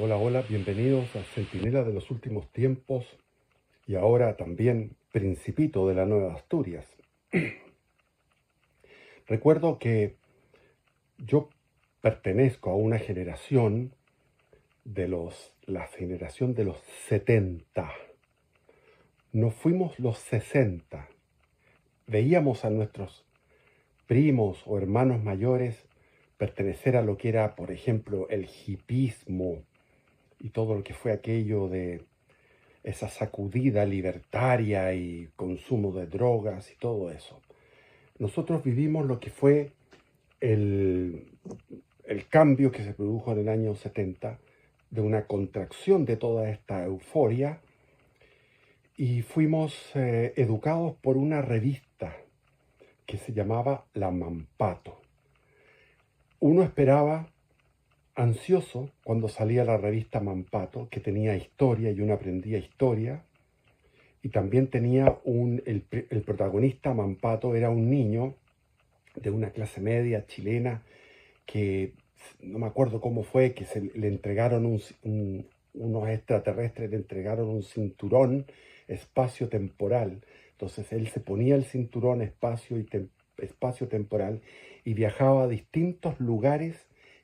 Hola, hola, bienvenidos a Centinela de los Últimos Tiempos y ahora también Principito de la Nueva Asturias. Recuerdo que yo pertenezco a una generación la generación de los 70. No fuimos los 60. Veíamos a nuestros primos o hermanos mayores pertenecer a lo que era, por ejemplo, el hipismo y todo lo que fue aquello de esa sacudida libertaria y consumo de drogas y todo eso. Nosotros vivimos lo que fue el, el cambio que se produjo en el año 70, de una contracción de toda esta euforia, y fuimos educados por una revista que se llamaba La Mampato. Uno esperaba ansioso cuando salía la revista Mampato, que tenía historia y uno aprendía historia. Y también tenía el protagonista, Mampato, era un niño de una clase media chilena que no me acuerdo cómo fue, que le entregaron unos extraterrestres, le entregaron un cinturón espacio-temporal. Entonces él se ponía el cinturón espacio-temporal y viajaba a distintos lugares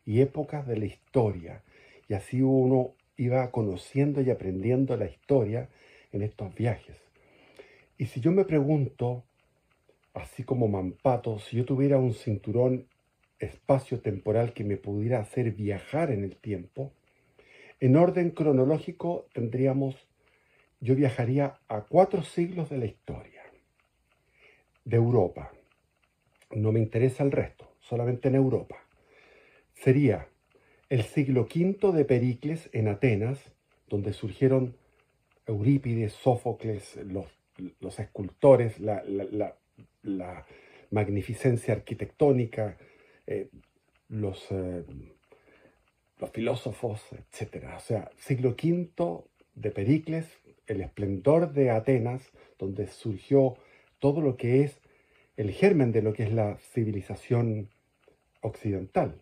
y épocas de la historia. Y así uno iba conociendo y aprendiendo la historia en estos viajes. Y si yo me pregunto, así como Mampato, si yo tuviera un cinturón espacio-temporal que me pudiera hacer viajar en el tiempo, en orden cronológico yo viajaría a 4 siglos de la historia, de Europa. No me interesa el resto, solamente en Europa. Sería el siglo V de Pericles en Atenas, donde surgieron Eurípides, Sófocles, los escultores, la magnificencia arquitectónica, eh, los, eh, los filósofos, etcétera. O sea, siglo V de Pericles, el esplendor de Atenas, donde surgió todo lo que es el germen de lo que es la civilización occidental.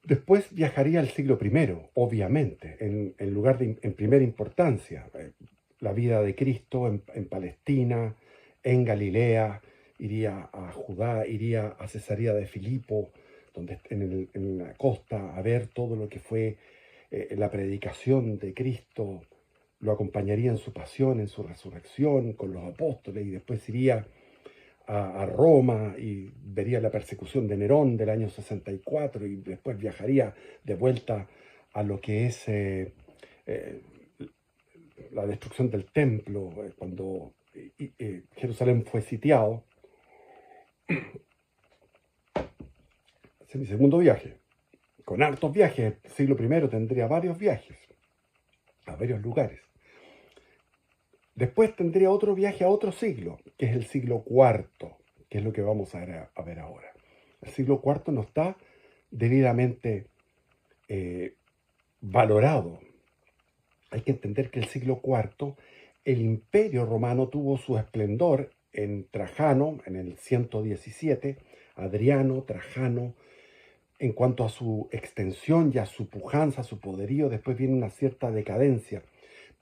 Después viajaría al siglo I, obviamente, en primera importancia. La vida de Cristo en Palestina, en Galilea, iría a Judá, iría a Cesarea de Filipo, donde en la costa, a ver todo lo que fue la predicación de Cristo. Lo acompañaría en su pasión, en su resurrección, con los apóstoles, y después iría a Roma y vería la persecución de Nerón del año 64 y después viajaría de vuelta a lo que es la destrucción del templo, cuando Jerusalén fue sitiado. Ese es mi segundo viaje. Con hartos viajes, el siglo I tendría varios viajes a varios lugares. Después tendría otro viaje a otro siglo, que es el siglo IV, que es lo que vamos a ver ahora. El siglo IV no está debidamente valorado. Hay que entender que el siglo IV, el imperio romano tuvo su esplendor en Trajano, en el 117, Adriano, Trajano. En cuanto a su extensión y a su pujanza, a su poderío, después viene una cierta decadencia.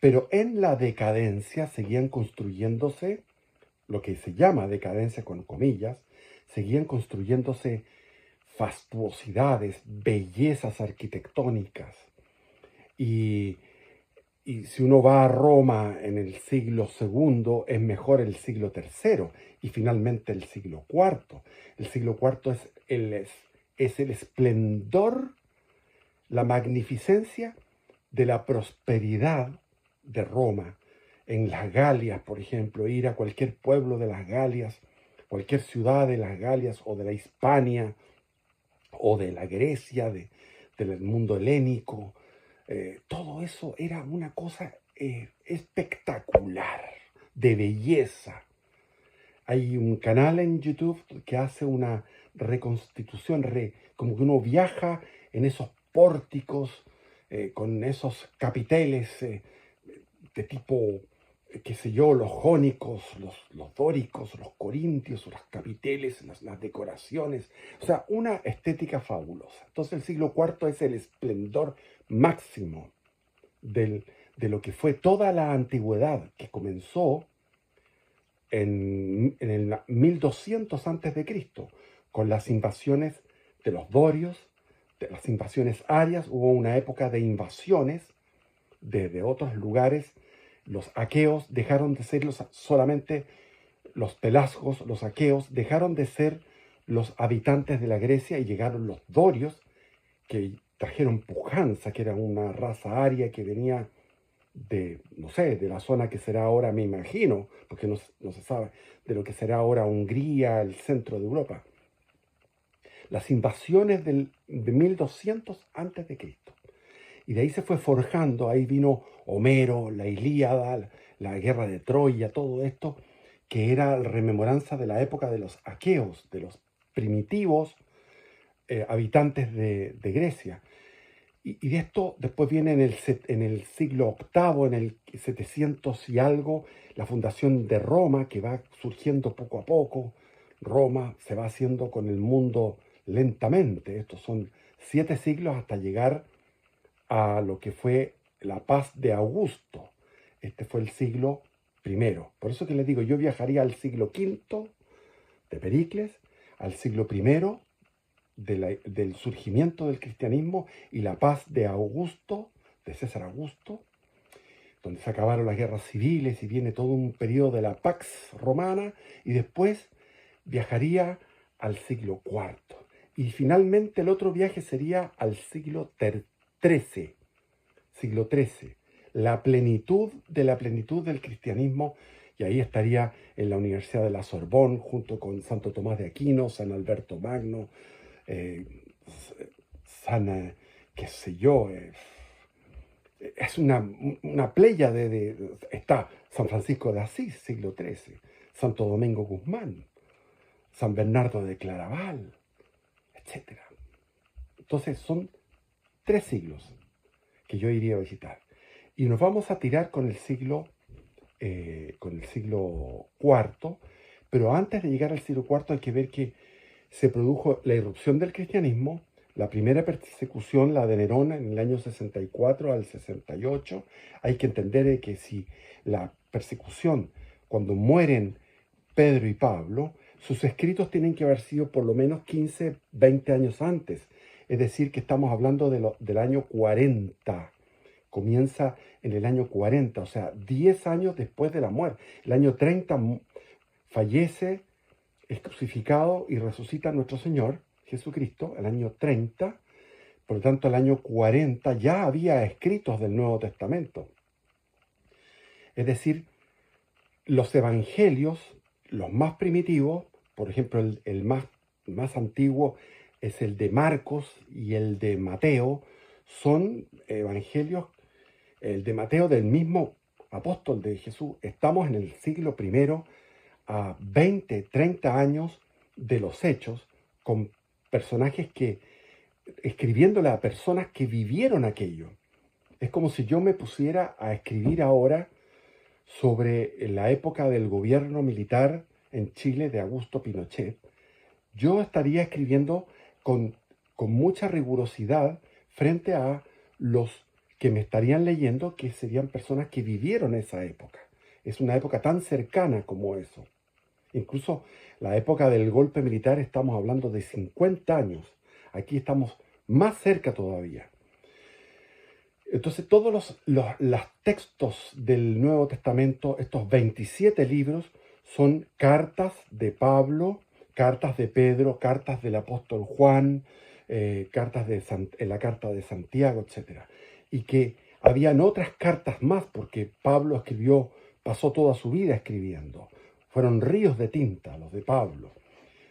Pero en la decadencia seguían construyéndose, lo que se llama decadencia con comillas, seguían construyéndose fastuosidades, bellezas arquitectónicas. Y, y si uno va a Roma en el siglo II, es mejor el siglo III y finalmente el siglo IV. El siglo IV es el esplendor, la magnificencia de la prosperidad de Roma. En las Galias, por ejemplo, ir a cualquier pueblo de las Galias, cualquier ciudad de las Galias o de la Hispania o de la Grecia, del mundo helénico, todo eso era una cosa espectacular, de belleza. Hay un canal en YouTube que hace una reconstitución, como que uno viaja en esos pórticos, con esos capiteles de tipo qué sé yo, los jónicos, los dóricos, los corintios, los capiteles, las decoraciones. O sea, una estética fabulosa. Entonces el siglo IV es el esplendor máximo de lo que fue toda la antigüedad, que comenzó en el 1200 antes de Cristo, con las invasiones de los dorios, de las invasiones arias. Hubo una época de invasiones de otros lugares. Los aqueos dejaron de ser solamente los pelasgos, los aqueos dejaron de ser los habitantes de la Grecia y llegaron los dorios, que trajeron pujanza, que era una raza aria que venía de, no sé, de la zona que será ahora, me imagino, porque no se sabe, de lo que será ahora Hungría, el centro de Europa. Las invasiones de 1200 antes de Cristo. Y de ahí se fue forjando, ahí vino Homero, la Ilíada, la guerra de Troya, todo esto, que era rememoranza de la época de los aqueos, de los primitivos habitantes de Grecia. Y de esto después viene en el siglo VIII, en el 700 y algo, la fundación de Roma, que va surgiendo poco a poco. Roma se va haciendo con el mundo lentamente. Estos son 7 siglos hasta llegar a lo que fue la paz de Augusto. Este fue el siglo I. Por eso que les digo, yo viajaría al siglo V de Pericles, al siglo I del surgimiento del cristianismo y la paz de Augusto, de César Augusto, donde se acabaron las guerras civiles y viene todo un periodo de la Pax Romana, y después viajaría al siglo IV. Y finalmente el otro viaje sería al siglo XIII, la plenitud del cristianismo, y ahí estaría en la Universidad de la Sorbonne, junto con Santo Tomás de Aquino, San Alberto Magno, San, qué sé yo, es una playa está San Francisco de Asís, siglo XIII, Santo Domingo Guzmán, San Bernardo de Claraval, etc. Entonces son 3 siglos que yo iría a visitar. Y nos vamos a tirar con el siglo IV, pero antes de llegar al siglo IV hay que ver que se produjo la irrupción del cristianismo, la primera persecución, la de Nerón, en el año 64 al 68. Hay que entender que si la persecución, cuando mueren Pedro y Pablo, sus escritos tienen que haber sido por lo menos 15, 20 años antes. Es decir, que estamos hablando del año 40. Comienza en el año 40, o sea, 10 años después de la muerte. El año 30 fallece, es crucificado y resucita nuestro Señor Jesucristo, el año 30. Por lo tanto, el año 40 ya había escritos del Nuevo Testamento. Es decir, los evangelios, los más primitivos, por ejemplo, el más antiguo es el de Marcos y el de Mateo, son evangelios, el de Mateo del mismo apóstol de Jesús. Estamos en el siglo I, a 20, 30 años de los hechos, con personajes escribiéndole a personas que vivieron aquello. Es como si yo me pusiera a escribir ahora sobre la época del gobierno militar en Chile de Augusto Pinochet. Yo estaría escribiendo con mucha rigurosidad frente a los que me estarían leyendo, que serían personas que vivieron esa época. Es una época tan cercana como eso. Incluso la época del golpe militar estamos hablando de 50 años. Aquí estamos más cerca todavía. Entonces todos los textos del Nuevo Testamento, estos 27 libros, son cartas de Pablo, cartas de Pedro, cartas del apóstol Juan, cartas la carta de Santiago, etc. Y que habían otras cartas más, porque Pablo pasó toda su vida escribiendo. Fueron ríos de tinta los de Pablo,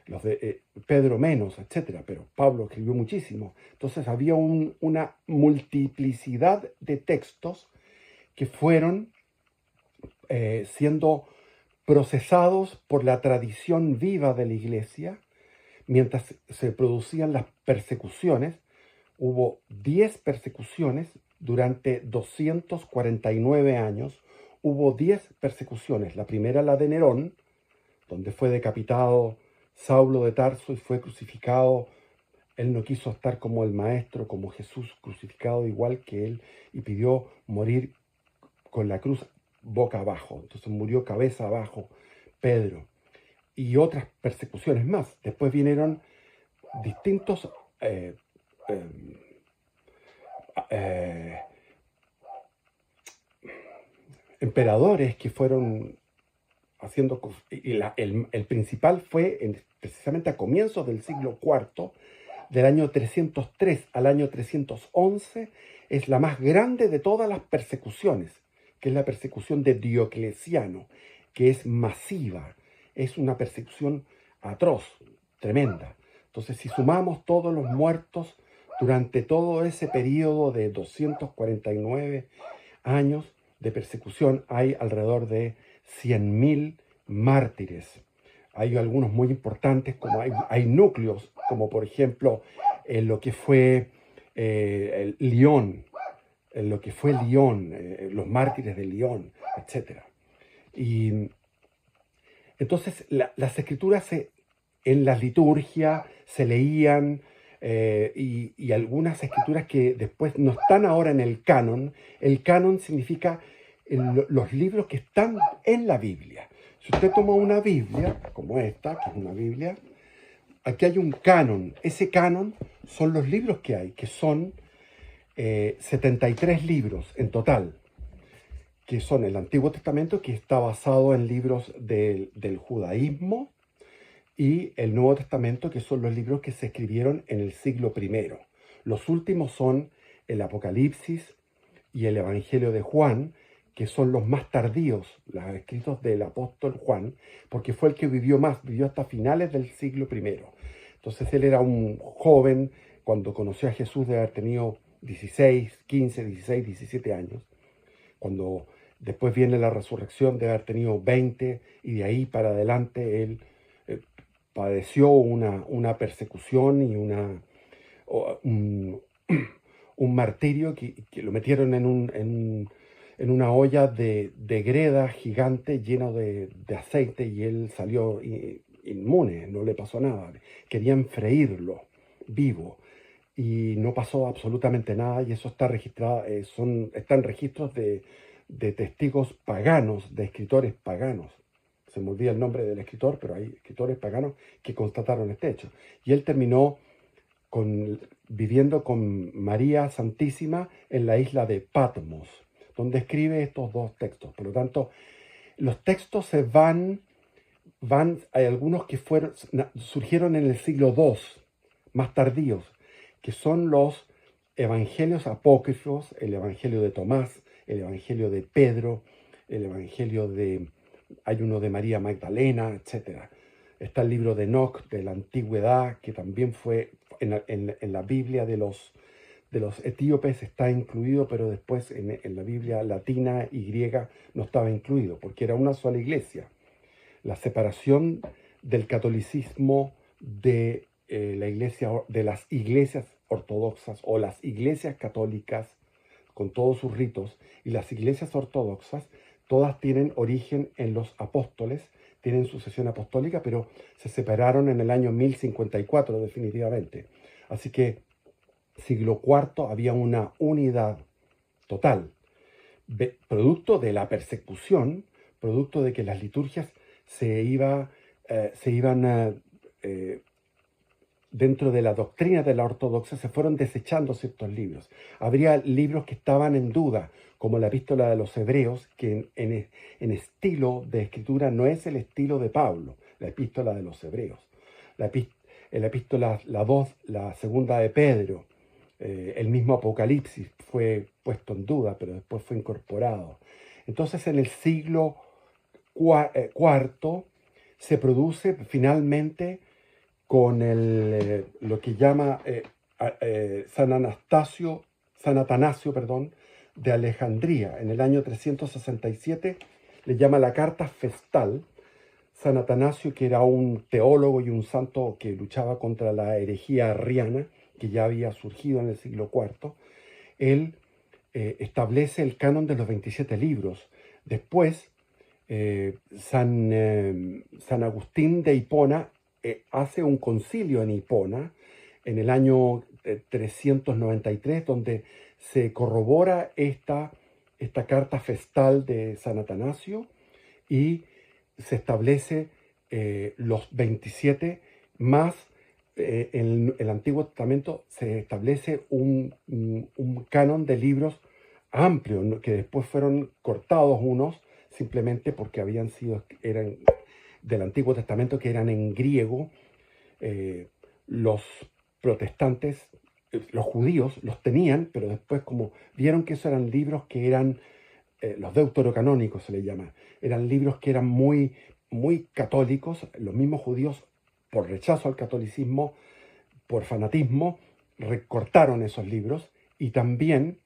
los de Pedro menos, etc. Pero Pablo escribió muchísimo. Entonces había una multiplicidad de textos que fueron siendo procesados por la tradición viva de la iglesia. Mientras se producían las persecuciones, hubo 10 persecuciones durante 249 años, hubo 10 persecuciones. La primera, la de Nerón, donde fue decapitado Saulo de Tarso y fue crucificado. Él no quiso estar como el maestro, como Jesús, crucificado igual que él, y pidió morir con la cruz boca abajo. Entonces murió cabeza abajo Pedro. Y otras persecuciones más. Después vinieron distintos eh, eh, eh, emperadores que fueron haciendo... Y el principal fue precisamente a comienzos del siglo IV, del año 303 al año 311, es la más grande de todas las persecuciones, que es la persecución de Diocleciano, que es masiva, es una persecución atroz, tremenda. Entonces, si sumamos todos los muertos durante todo ese periodo de 249 años de persecución, hay alrededor de 100.000 mártires. Hay algunos muy importantes, como hay núcleos, como por ejemplo en lo que fue Lyon, en lo que fue Lyon, los mártires de Lyon, etc. Y entonces las escrituras en la liturgia se leían, y algunas escrituras que después no están ahora en el canon. El canon significa los libros que están en la Biblia. Si usted toma una Biblia, como esta, que es una Biblia, aquí hay un canon. Ese canon son los libros que hay, que son 73 libros en total, que son el Antiguo Testamento, que está basado en libros del judaísmo, y el Nuevo Testamento, que son los libros que se escribieron en el siglo I. Los últimos son el Apocalipsis y el Evangelio de Juan, que son los más tardíos, los escritos del apóstol Juan, porque fue el que vivió más, vivió hasta finales del siglo I. Entonces él era un joven cuando conoció a Jesús, de haber tenido 16, 15, 16, 17 años. Cuando después viene la resurrección, de haber tenido 20, y de ahí para adelante él padeció una persecución y un martirio que lo metieron en una olla de greda gigante lleno de aceite, y él salió inmune, no le pasó nada. Querían freírlo vivo y no pasó absolutamente nada, y eso está registrado, están registros de testigos paganos, de escritores paganos. Se me olvida el nombre del escritor, pero hay escritores paganos que constataron este hecho. Y él terminó viviendo con María Santísima en la isla de Patmos, donde escribe estos dos textos. Por lo tanto, los textos hay algunos que surgieron en el siglo II, más tardíos, que son los evangelios apócrifos, el evangelio de Tomás, el evangelio de Pedro, el evangelio hay uno de María Magdalena, etc. Está el libro de Enoc, de la antigüedad, que también fue en la Biblia de los etíopes está incluido, pero después en la Biblia latina y griega no estaba incluido, porque era una sola iglesia. La separación del catolicismo de de las iglesias ortodoxas, o las iglesias católicas con todos sus ritos, y las iglesias ortodoxas, todas tienen origen en los apóstoles, tienen sucesión apostólica, pero se separaron en el año 1054 definitivamente. Así que siglo IV había una unidad total, producto de la persecución, producto de que las liturgias se iban dentro de la doctrina de la ortodoxia, se fueron desechando ciertos libros. Habría libros que estaban en duda, como la epístola de los Hebreos, que en estilo de escritura no es el estilo de Pablo, la epístola de los Hebreos. La epístola, la segunda de Pedro, el mismo Apocalipsis fue puesto en duda, pero después fue incorporado. Entonces, en el siglo IV se produce finalmente con lo que llama San Atanasio, de Alejandría. En el año 367 le llama la Carta Festal. San Atanasio, que era un teólogo y un santo que luchaba contra la herejía arriana, que ya había surgido en el siglo IV, él establece el canon de los 27 libros Después, San Agustín de Hipona hace un concilio en Hipona en el año 393, donde se corrobora esta carta festal de San Atanasio y se establece los 27 más en el Antiguo Testamento se establece un canon de libros amplio, ¿no? Que después fueron cortados unos simplemente porque eran del Antiguo Testamento que eran en griego. Los protestantes, los judíos los tenían, pero después como vieron que esos eran libros que eran, los deuterocanónicos se les llama, eran libros que eran muy, muy católicos, los mismos judíos por rechazo al catolicismo, por fanatismo, recortaron esos libros y también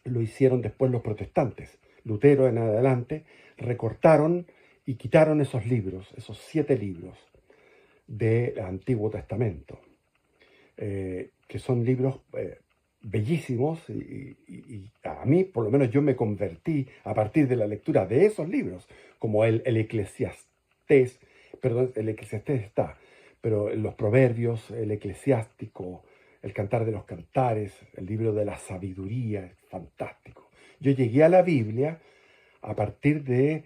lo hicieron después los protestantes. Lutero en adelante recortaron y quitaron esos libros, esos 7 libros del Antiguo Testamento, que son libros bellísimos y a mí, por lo menos yo me convertí a partir de la lectura de esos libros, como el Eclesiastés, perdón, el Eclesiastés está, pero los Proverbios, el Eclesiástico, el Cantar de los Cantares, el libro de la sabiduría, es fantástico. Yo llegué a la Biblia a partir de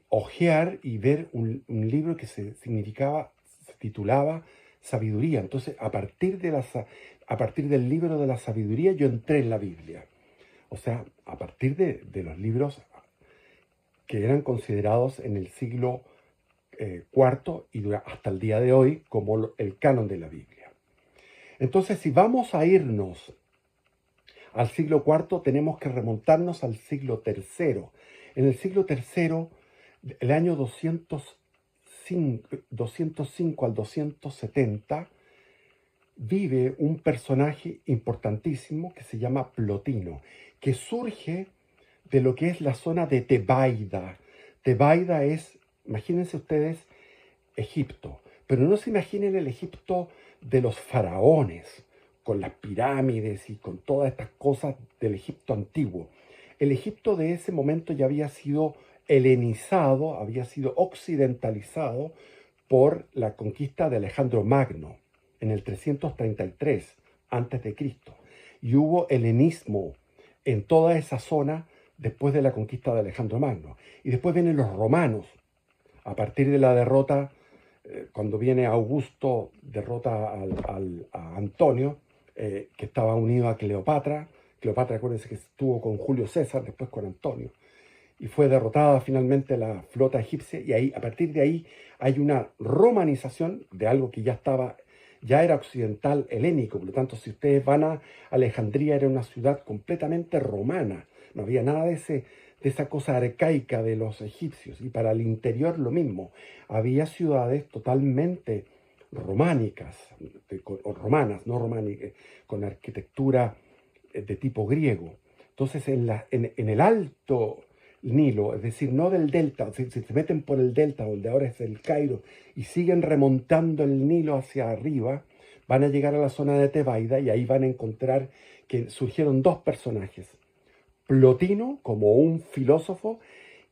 hojear y ver un libro que se titulaba Sabiduría. Entonces, a partir del libro de la sabiduría, yo entré en la Biblia. O sea, a partir de los libros que eran considerados en el siglo IV y hasta el día de hoy como el canon de la Biblia. Entonces, si vamos a irnos al siglo IV, tenemos que remontarnos al siglo III. En el siglo III, el año 205 al 270, vive un personaje importantísimo que se llama Plotino, que surge de lo que es la zona de Tebaida. Tebaida es, imagínense ustedes, Egipto, pero no se imaginen el Egipto de los faraones, con las pirámides y con todas estas cosas del Egipto antiguo. El Egipto de ese momento ya había sido helenizado, había sido occidentalizado por la conquista de Alejandro Magno en el 333 a.C. Y hubo helenismo en toda esa zona después de la conquista de Alejandro Magno. Y después vienen los romanos, a partir de la derrota, cuando viene Augusto, derrota a Antonio, que estaba unido a Cleopatra. Cleopatra, acuérdense que estuvo con Julio César, después con Antonio. Y fue derrotada finalmente la flota egipcia y ahí, a partir de ahí hay una romanización de algo que ya era occidental helénico. Por lo tanto, si ustedes van a Alejandría, era una ciudad completamente romana. No había nada de esa cosa arcaica de los egipcios. Y para el interior lo mismo. Había ciudades totalmente románicas, o romanas, no románicas, con arquitectura de tipo griego. Entonces, en el Alto Nilo, es decir, no del delta, si se meten por el delta, donde ahora es el Cairo, y siguen remontando el Nilo hacia arriba, van a llegar a la zona de Tebaida y ahí van a encontrar que surgieron 2 personajes. Plotino, como un filósofo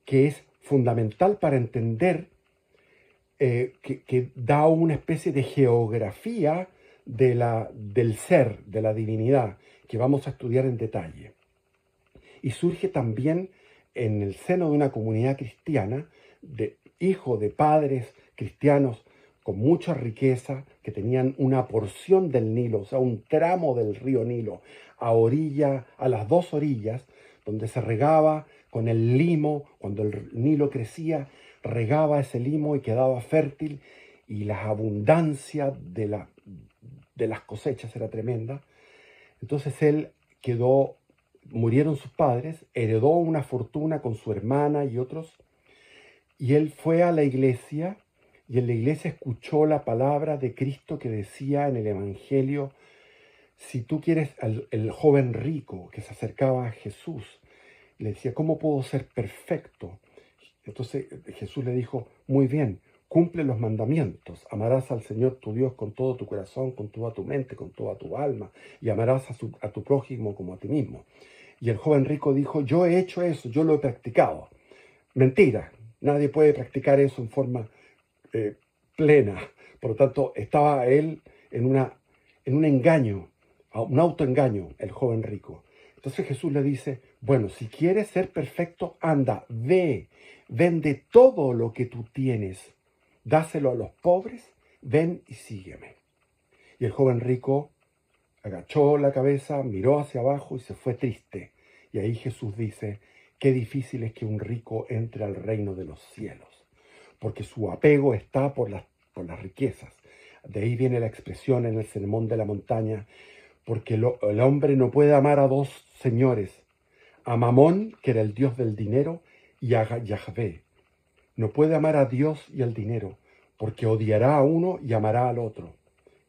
que es fundamental para entender, que da una especie de geografía del ser, de la divinidad, que vamos a estudiar en detalle. Y surge también en el seno de una comunidad cristiana, hijo de padres cristianos con mucha riqueza, que tenían una porción del Nilo, o sea, un tramo del río Nilo, a las 2 orillas, donde se regaba con el limo. Cuando el Nilo crecía, regaba ese limo y quedaba fértil, y la abundancia de las cosechas era tremenda. Entonces murieron sus padres, heredó una fortuna con su hermana y otros, y él fue a la iglesia, y en la iglesia escuchó la palabra de Cristo que decía en el Evangelio: si tú quieres, el joven rico que se acercaba a Jesús, le decía: ¿cómo puedo ser perfecto? Entonces Jesús le dijo: muy bien, cumple los mandamientos. Amarás al Señor tu Dios con todo tu corazón, con toda tu mente, con toda tu alma, y amarás a tu prójimo como a ti mismo. Y el joven rico dijo: yo he hecho eso, yo lo he practicado. mentira. Nadie puede practicar eso en forma eh, plena. Por lo tanto, estaba él en un engaño, un autoengaño, el joven rico. Entonces Jesús le dice, bueno, si quieres ser perfecto, anda, ve, vende todo lo que tú tienes, dáselo a los pobres, ven y sígueme. Y el joven rico agachó la cabeza, miró hacia abajo y se fue triste. Y ahí Jesús dice, qué difícil es que un rico entre al reino de los cielos, porque su apego está por las riquezas. De ahí viene la expresión en el Sermón de la Montaña, porque el hombre no puede amar a dos señores, a Mamón, que era el dios del dinero, y a Yahvé. No puede amar a Dios y al dinero, porque odiará a uno y amará al otro.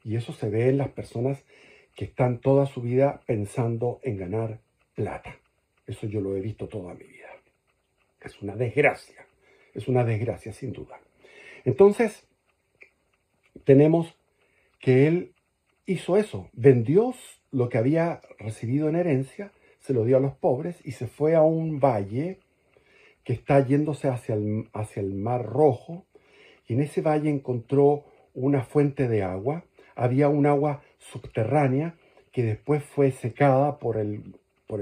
Y eso se ve en las personas que están toda su vida pensando en ganar plata. Eso yo lo he visto toda mi vida. Es una desgracia sin duda. Entonces, tenemos que él hizo eso, vendió lo que había recibido en herencia, se lo dio a los pobres y se fue a un valle que está yéndose hacia el Mar Rojo, y en ese valle encontró una fuente de agua. Había un agua subterránea que después fue secada por el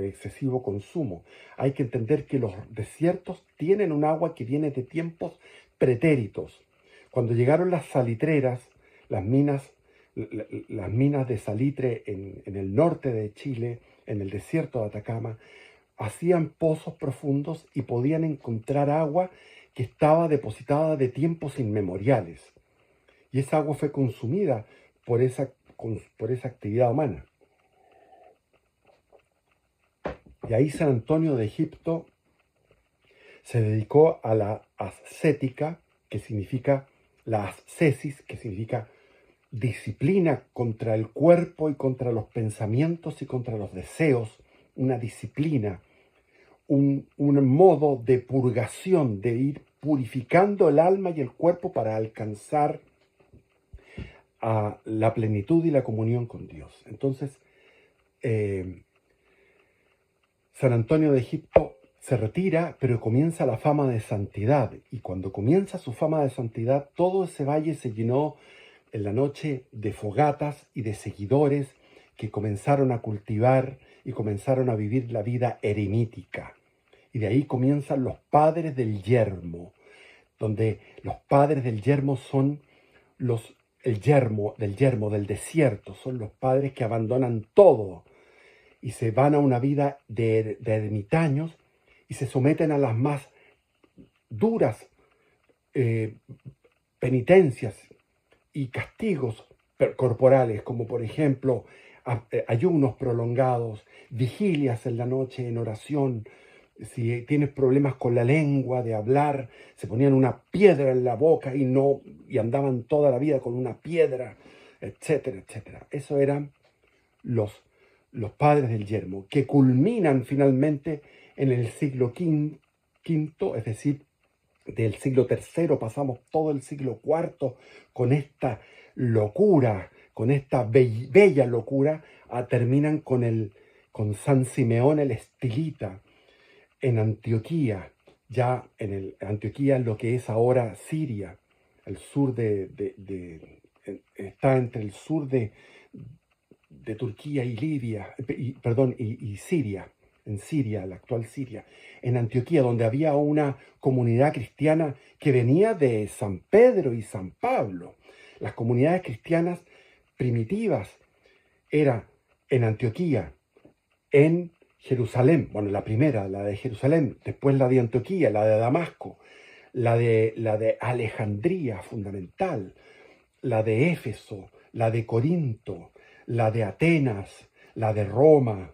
excesivo consumo. Hay que entender que los desiertos tienen un agua que viene de tiempos pretéritos. Cuando llegaron las salitreras, las minas de salitre en el norte de Chile, en el desierto de Atacama, hacían pozos profundos y podían encontrar agua que estaba depositada de tiempos inmemoriales. Y esa agua fue consumida por esa actividad humana. Y ahí San Antonio de Egipto se dedicó a la ascética, que significa la ascesis, que significa disciplina contra el cuerpo y contra los pensamientos y contra los deseos, una disciplina, un modo de purgación, de ir purificando el alma y el cuerpo para alcanzar a la plenitud y la comunión con Dios. Entonces, San Antonio de Egipto se retira, pero comienza la fama de santidad. Y cuando comienza su fama de santidad, todo ese valle se llenó en la noche de fogatas y de seguidores que comenzaron a cultivar y comenzaron a vivir la vida eremítica. Y de ahí comienzan los padres del yermo, donde los padres del yermo son el yermo del desierto, son los padres que abandonan todo y se van a una vida de ermitaños y se someten a las más duras penitencias y castigos corporales, como por ejemplo ayunos prolongados, vigilias en la noche en oración. Si tienes problemas con la lengua de hablar, se ponían una piedra en la boca y andaban toda la vida con una piedra, etcétera, etcétera. Eso eran los padres del yermo, que culminan finalmente en el siglo V, es decir, del siglo III pasamos todo el siglo IV con esta locura, con esta bella locura, terminan con San Simeón el Estilita en Antioquía, Antioquía lo que es ahora Siria, el sur está entre el sur de Turquía y Libia, y Siria, en Siria, la actual Siria, en Antioquía, donde había una comunidad cristiana que venía de San Pedro y San Pablo. Las comunidades cristianas primitivas eran en Antioquía, en Jerusalén, bueno, la primera, la de Jerusalén, después la de Antioquía, la de Damasco, la de Alejandría, fundamental, la de Éfeso, la de Corinto, la de Atenas, la de Roma,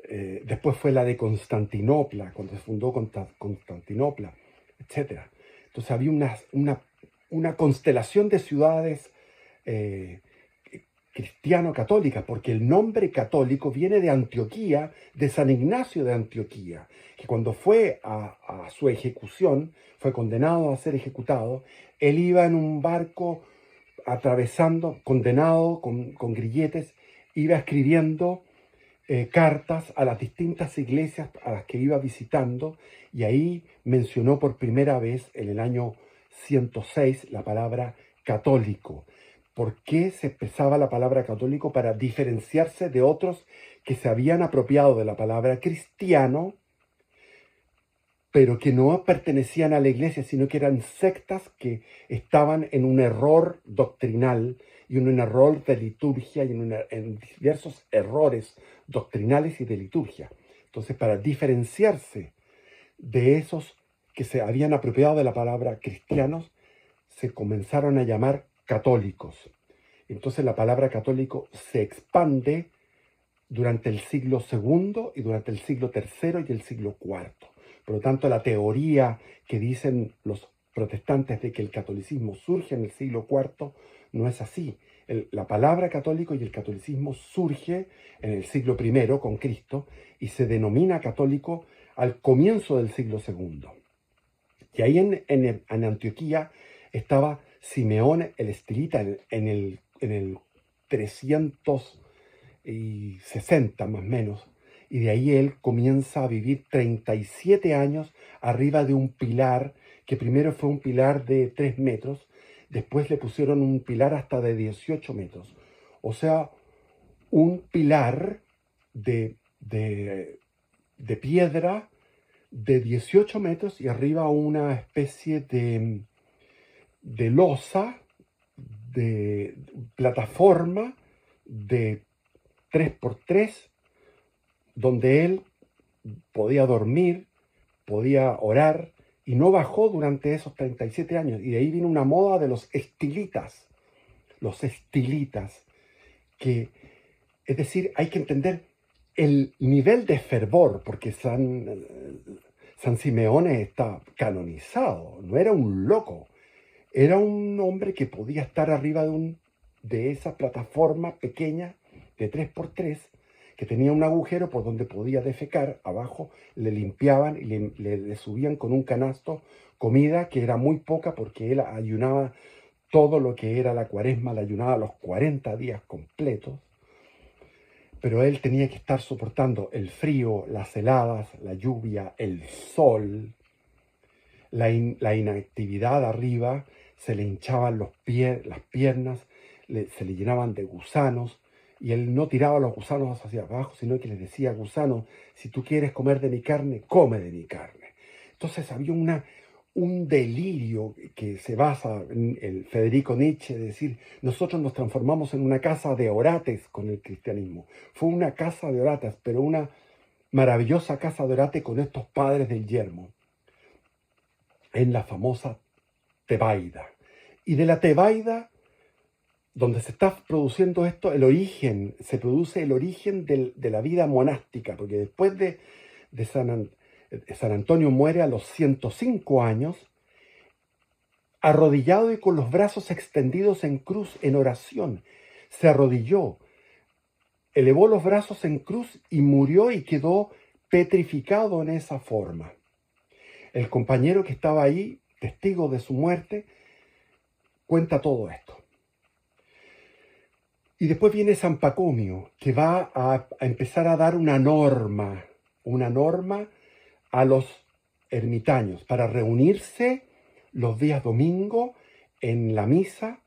después fue la de Constantinopla, cuando se fundó Constantinopla, etc. Entonces había una constelación de ciudades cristiano-católicas, porque el nombre católico viene de Antioquía, de San Ignacio de Antioquía, que cuando fue a su ejecución, fue condenado a ser ejecutado, él iba en un barco atravesando, condenado con grilletes, iba escribiendo cartas a las distintas iglesias a las que iba visitando, y ahí mencionó por primera vez en el año 106 la palabra católico. ¿Por qué se pesaba la palabra católico? Para diferenciarse de otros que se habían apropiado de la palabra cristiano, pero que no pertenecían a la iglesia, sino que eran sectas que estaban en un error doctrinal y en un error de liturgia y en diversos errores doctrinales y de liturgia. Entonces, para diferenciarse de esos que se habían apropiado de la palabra cristianos, se comenzaron a llamar católicos. Entonces la palabra católico se expande durante el siglo segundo y durante el siglo tercero y el siglo cuarto. Por lo tanto, la teoría que dicen los protestantes de que el catolicismo surge en el siglo cuarto no es así. La palabra católico y el catolicismo surge en el siglo primero con Cristo y se denomina católico al comienzo del siglo segundo. Y ahí en Antioquía estaba Simeón el Estilita en el 360 más o menos, y de ahí él comienza a vivir 37 años arriba de un pilar, que primero fue un pilar de 3 metros, después le pusieron un pilar hasta de 18 metros. O sea, un pilar de piedra de 18 metros y arriba una especie de losa, de plataforma de 3x3, donde él podía dormir, podía orar, y no bajó durante esos 37 años. Y de ahí vino una moda de los estilitas, que, es decir, hay que entender el nivel de fervor, porque San Simeone está canonizado, no era un loco, era un hombre que podía estar arriba de esa plataforma pequeña de 3x3, que tenía un agujero por donde podía defecar. Abajo le limpiaban y le subían con un canasto comida que era muy poca, porque él ayunaba todo lo que era la cuaresma, la ayunaba los 40 días completos. Pero él tenía que estar soportando el frío, las heladas, la lluvia, el sol, la inactividad arriba. Se le hinchaban los pies, las piernas, se le llenaban de gusanos, y él no tiraba los gusanos hacia abajo, sino que les decía: gusano, si tú quieres comer de mi carne, come de mi carne. Entonces había un delirio que se basa en el Federico Nietzsche, de decir: nosotros nos transformamos en una casa de orates con el cristianismo. Fue una casa de orates, pero una maravillosa casa de orate con estos padres del yermo, en la famosa Tebaida. Y de la Tebaida, donde se está produciendo esto, se produce el origen de la vida monástica, porque después de San Antonio muere a los 105 años, arrodillado y con los brazos extendidos en cruz en oración. Se arrodilló, elevó los brazos en cruz y murió, y quedó petrificado en esa forma. El compañero que estaba ahí, testigo de su muerte, cuenta todo esto. Y después viene San Pacomio, que va a empezar a dar una norma a los ermitaños para reunirse los días domingo en la misa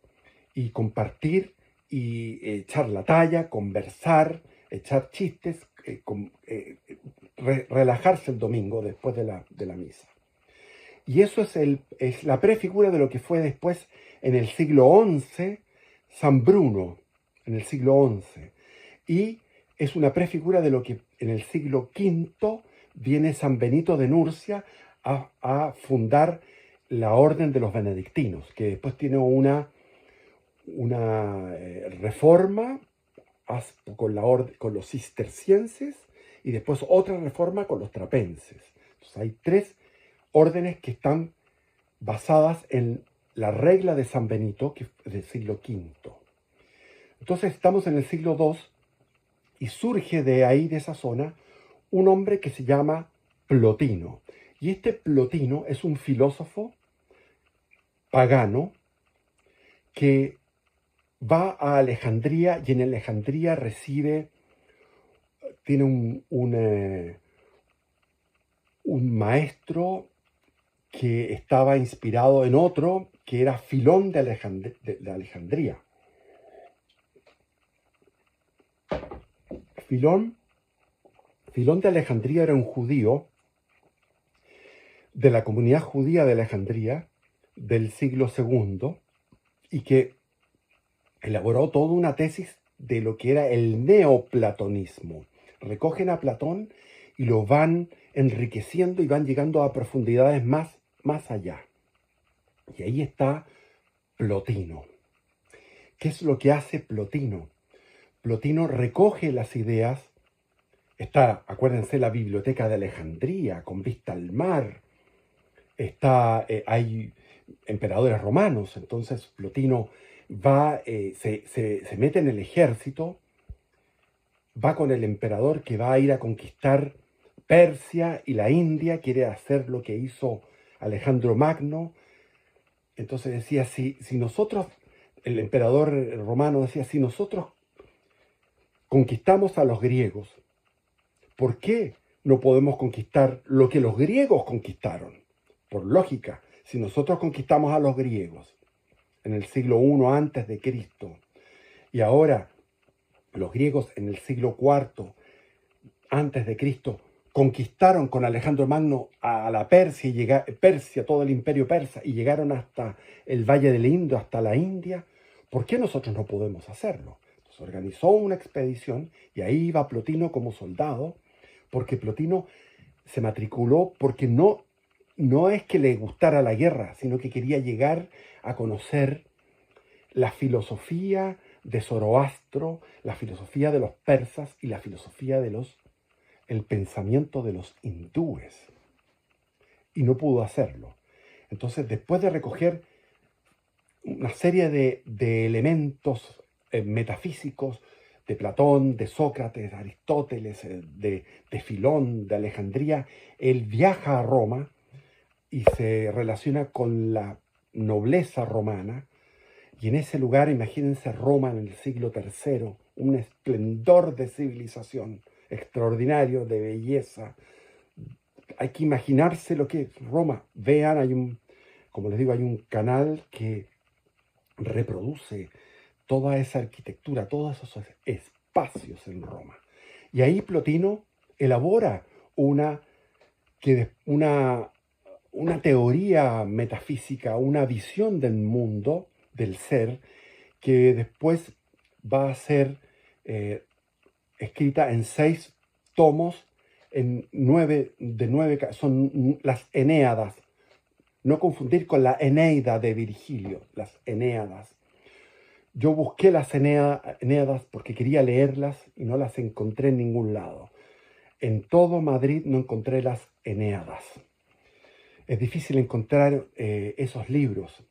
y compartir y echar la talla, conversar, echar chistes, relajarse el domingo después de la misa. Y eso es la prefigura de lo que fue después, en el siglo XI, San Bruno, en el siglo XI. Y es una prefigura de lo que en el siglo V viene San Benito de Nurcia a fundar la orden de los benedictinos, que después tiene una reforma con los cistercienses, y después otra reforma con los trapenses. Entonces hay 3 órdenes que están basadas en la regla de San Benito, que es del siglo V. Entonces estamos en el siglo II, y surge de ahí, de esa zona, un hombre que se llama Plotino. Y este Plotino es un filósofo pagano que va a Alejandría, y en Alejandría recibe tiene un maestro que estaba inspirado en otro, que era Filón de Alejandría. Filón de Alejandría era un judío de la comunidad judía de Alejandría del siglo II y que elaboró toda una tesis de lo que era el neoplatonismo. Recogen a Platón y lo van enriqueciendo y van llegando a profundidades más allá. Y ahí está Plotino. ¿Qué es lo que hace Plotino? Plotino recoge las ideas. Está, acuérdense, la biblioteca de Alejandría con vista al mar. Hay emperadores romanos, entonces Plotino va, se mete en el ejército, va con el emperador que va a ir a conquistar Persia y la India, quiere hacer lo que hizo Alejandro Magno. Entonces decía, si nosotros, el emperador romano decía, si nosotros conquistamos a los griegos, ¿por qué no podemos conquistar lo que los griegos conquistaron? Por lógica, si nosotros conquistamos a los griegos en el siglo I antes de Cristo y ahora los griegos en el siglo IV antes de Cristo conquistaron con Alejandro Magno a la Persia, todo el imperio persa, y llegaron hasta el Valle del Indo, hasta la India, ¿por qué nosotros no podemos hacerlo? Entonces organizó una expedición y ahí iba Plotino como soldado, porque Plotino se matriculó porque no es que le gustara la guerra, sino que quería llegar a conocer la filosofía de Zoroastro, la filosofía de los persas y la filosofía el pensamiento de los hindúes. Y no pudo hacerlo. Entonces, después de recoger una serie de elementos metafísicos de Platón, de Sócrates, de Aristóteles, de Filón, de Alejandría, él viaja a Roma y se relaciona con la nobleza romana. Y en ese lugar, imagínense Roma en el siglo III, un esplendor de civilización extraordinario, de belleza. Hay que imaginarse lo que es Roma. Vean, como les digo, hay un canal que reproduce toda esa arquitectura, todos esos espacios en Roma. Y ahí Plotino elabora una teoría metafísica, una visión del mundo, del ser, que después va a ser escrita en 6 tomos, son las Eneadas. No confundir con la Eneida de Virgilio, las Eneadas. Yo busqué las Eneadas porque quería leerlas y no las encontré en ningún lado. En todo Madrid no encontré las Eneadas. Es difícil encontrar esos libros.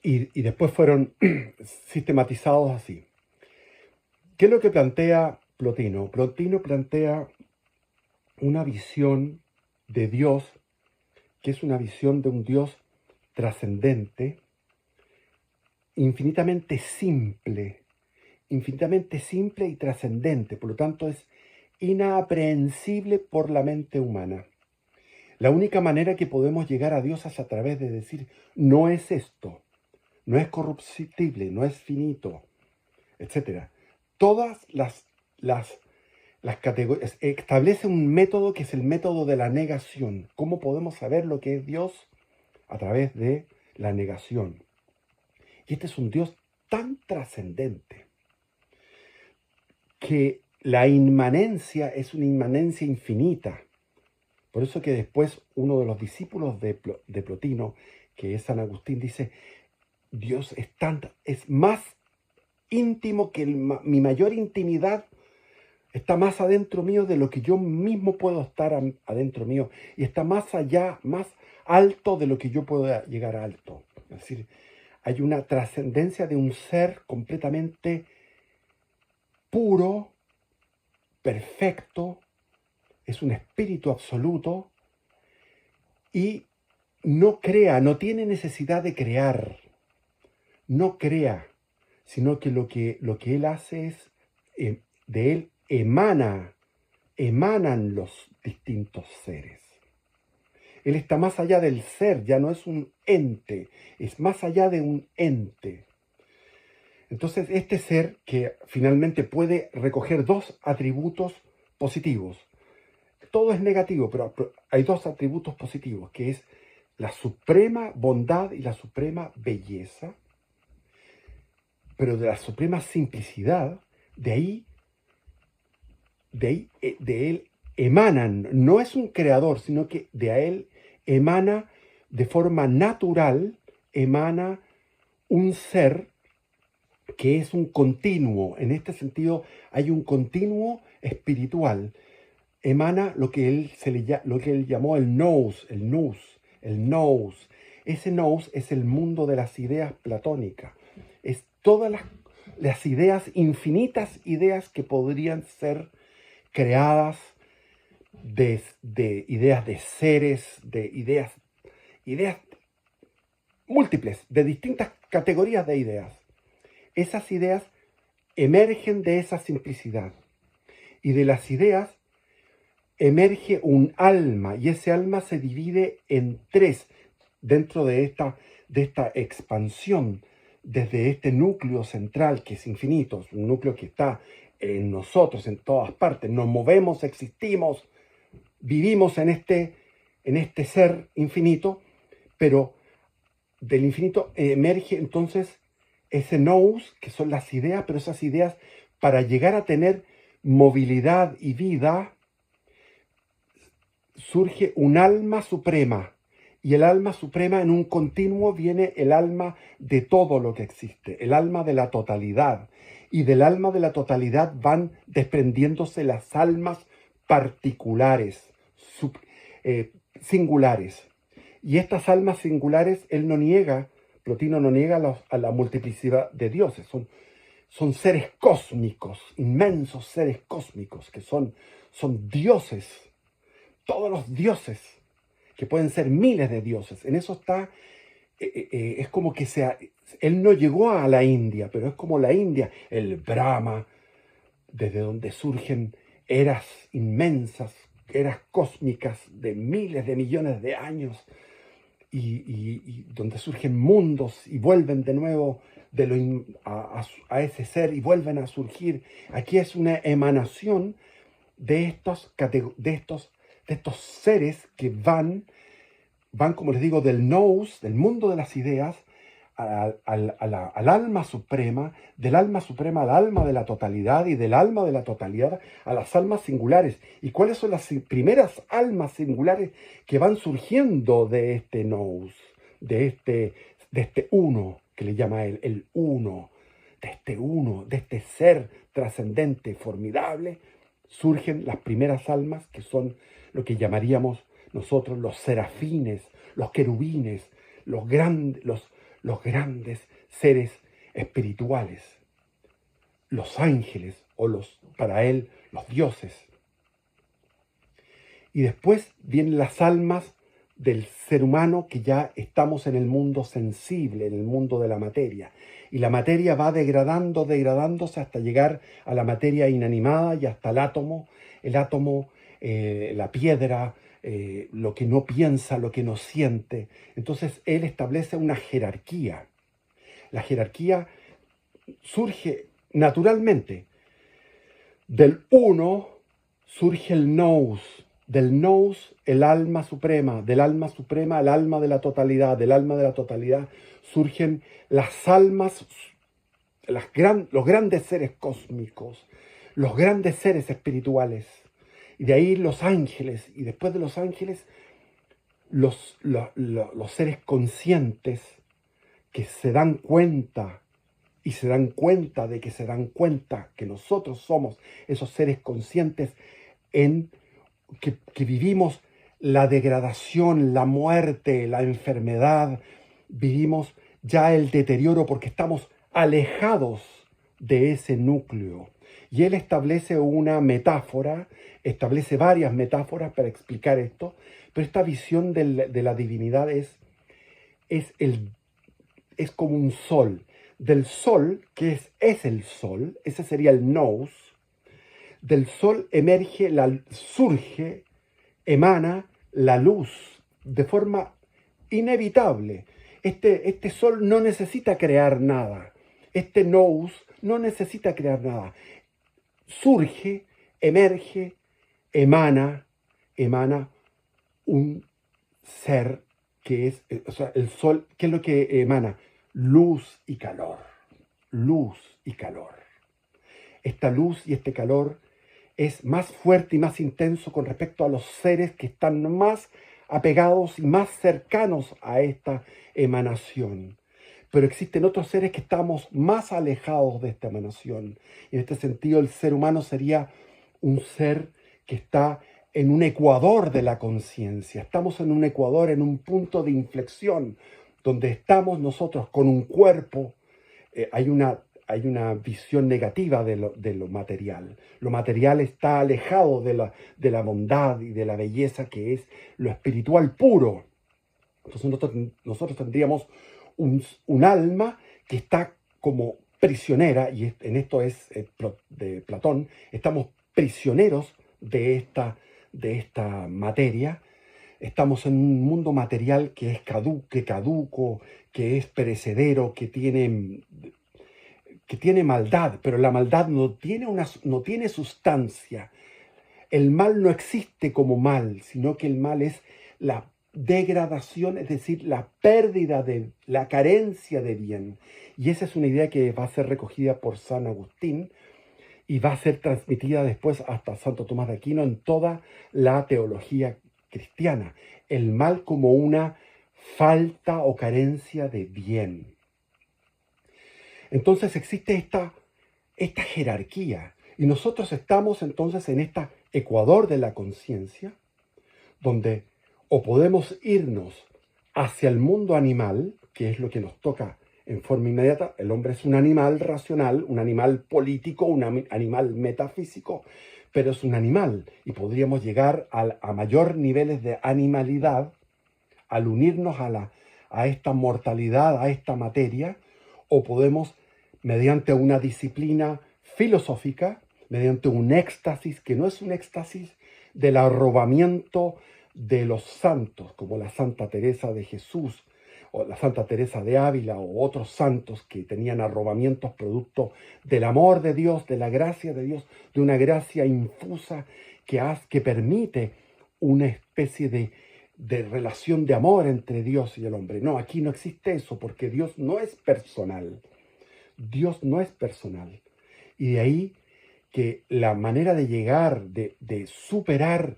Y después fueron sistematizados así. ¿Qué es lo que plantea Plotino? Plotino plantea una visión de Dios, que es una visión de un Dios trascendente, infinitamente simple y trascendente, por lo tanto es inaprehensible por la mente humana. La única manera que podemos llegar a Dios es a través de decir, no es esto, no es corruptible, no es finito, etc. Todas las categorías, establece un método que es el método de la negación. ¿Cómo podemos saber lo que es Dios? A través de la negación. Y este es un Dios tan trascendente que la inmanencia es una inmanencia infinita. Por eso que después uno de los discípulos de Plotino, que es San Agustín, dice, Dios es más íntimo que mi mayor intimidad está más adentro mío de lo que yo mismo puedo estar adentro mío. Y está más allá, más alto de lo que yo puedo llegar a alto. Es decir, hay una trascendencia de un ser completamente puro, perfecto, es un espíritu absoluto y no tiene necesidad de crear, no crea, sino que lo que Él hace es, de Él emanan los distintos seres. Él está más allá del ser, ya no es un ente, es más allá de un ente. Entonces, este ser que finalmente puede recoger dos atributos positivos. Todo es negativo, pero hay dos atributos positivos, que es la suprema bondad y la suprema belleza, pero de la suprema simplicidad, de él emanan, no es un creador, sino que de él emana de forma natural, emana un ser que es un continuo. En este sentido hay un continuo espiritual. Emana lo que él llamó el nous. Ese nous es el mundo de las ideas platónicas. Es todas las ideas, infinitas ideas que podrían ser creadas de ideas de seres, de ideas múltiples, de distintas categorías de ideas. Esas ideas emergen de esa simplicidad. Y de las ideas emerge un alma, y ese alma se divide en tres dentro de esta expansión, desde este núcleo central que es infinito, es un núcleo que está en nosotros, en todas partes, nos movemos, existimos, vivimos en este ser infinito, pero del infinito emerge entonces ese nous, que son las ideas, pero esas ideas, para llegar a tener movilidad y vida, surge un alma suprema. Y el alma suprema, en un continuo, viene el alma de todo lo que existe, el alma de la totalidad. Y del alma de la totalidad van desprendiéndose las almas particulares, singulares. Y estas almas singulares, Plotino no niega a la multiplicidad de dioses. Son seres cósmicos, inmensos seres cósmicos, que son dioses, todos los dioses, que pueden ser miles de dioses. En eso está, es como que él no llegó a la India, pero es como la India, el Brahma, desde donde surgen eras inmensas, eras cósmicas de miles de millones de años, y donde surgen mundos y vuelven de nuevo a ese ser y vuelven a surgir. Aquí es una emanación de estos seres que van, como les digo, del nous, del mundo de las ideas, al alma suprema, del alma suprema al alma de la totalidad, y del alma de la totalidad a las almas singulares. ¿Y cuáles son las primeras almas singulares que van surgiendo de este nous, de este uno, que le llama él, el uno, de este ser trascendente, formidable? Surgen las primeras almas, que son lo que llamaríamos nosotros los serafines, los querubines, los grandes seres espirituales, los ángeles, o para él, los dioses. Y después vienen las almas del ser humano, que ya estamos en el mundo sensible, en el mundo de la materia. Y la materia va degradándose hasta llegar a la materia inanimada y hasta el átomo, la piedra, lo que no piensa, lo que no siente. Entonces él establece una jerarquía. La jerarquía surge naturalmente. Del uno surge el nous, del nous el alma suprema, del alma suprema el alma de la totalidad, del alma de la totalidad surgen las almas, los grandes seres cósmicos, los grandes seres espirituales. Y de ahí los ángeles, y después de los ángeles, los seres conscientes, que se dan cuenta, y se dan cuenta de que se dan cuenta que nosotros somos esos seres conscientes que vivimos la degradación, la muerte, la enfermedad, vivimos ya el deterioro porque estamos alejados de ese núcleo. Y él establece establece varias metáforas para explicar esto, pero esta visión de la divinidad es como un sol. del Sol, que es el Sol, ese sería el nous, del Sol emerge, surge, emana la luz de forma inevitable. Este Sol no necesita crear nada. Este nous no necesita crear nada. Surge, emerge, emana un ser que es, o sea, el Sol, ¿qué es lo que emana? Luz y calor. Luz y calor. Esta luz y este calor es más fuerte y más intenso con respecto a los seres que están más apegados y más cercanos a esta emanación. Pero existen otros seres que estamos más alejados de esta emanación. Y en este sentido, el ser humano sería un ser que está en un ecuador de la conciencia. Estamos en un ecuador, en un punto de inflexión, donde estamos nosotros con un cuerpo. Hay una visión negativa de lo material. Lo material está alejado de la bondad y de la belleza que es lo espiritual puro. Entonces nosotros tendríamos un alma que está como prisionera, y en esto es de Platón, estamos prisioneros de esta materia. Estamos en un mundo material que es caduco, que es perecedero, que tiene maldad, pero la maldad no tiene sustancia. El mal no existe como mal, sino que el mal es la degradación, es decir, la pérdida la carencia de bien. Y esa es una idea que va a ser recogida por San Agustín y va a ser transmitida después hasta Santo Tomás de Aquino en toda la teología cristiana. El mal como una falta o carencia de bien. Entonces existe esta jerarquía, y nosotros estamos entonces en este ecuador de la conciencia, donde o podemos irnos hacia el mundo animal, que es lo que nos toca en forma inmediata. El hombre es un animal racional, un animal político, un animal metafísico, pero es un animal, y podríamos llegar a mayor niveles de animalidad al unirnos a esta mortalidad, a esta materia, o podemos, mediante una disciplina filosófica, mediante un éxtasis, que no es un éxtasis del arrobamiento de los santos, como la Santa Teresa de Jesús, o la Santa Teresa de Ávila, o otros santos que tenían arrobamientos producto del amor de Dios, de la gracia de Dios, de una gracia infusa que permite una especie de relación de amor entre Dios y el hombre. No, aquí no existe eso, porque Dios no es personal. Dios no es personal. Y de ahí que la manera de llegar, de superar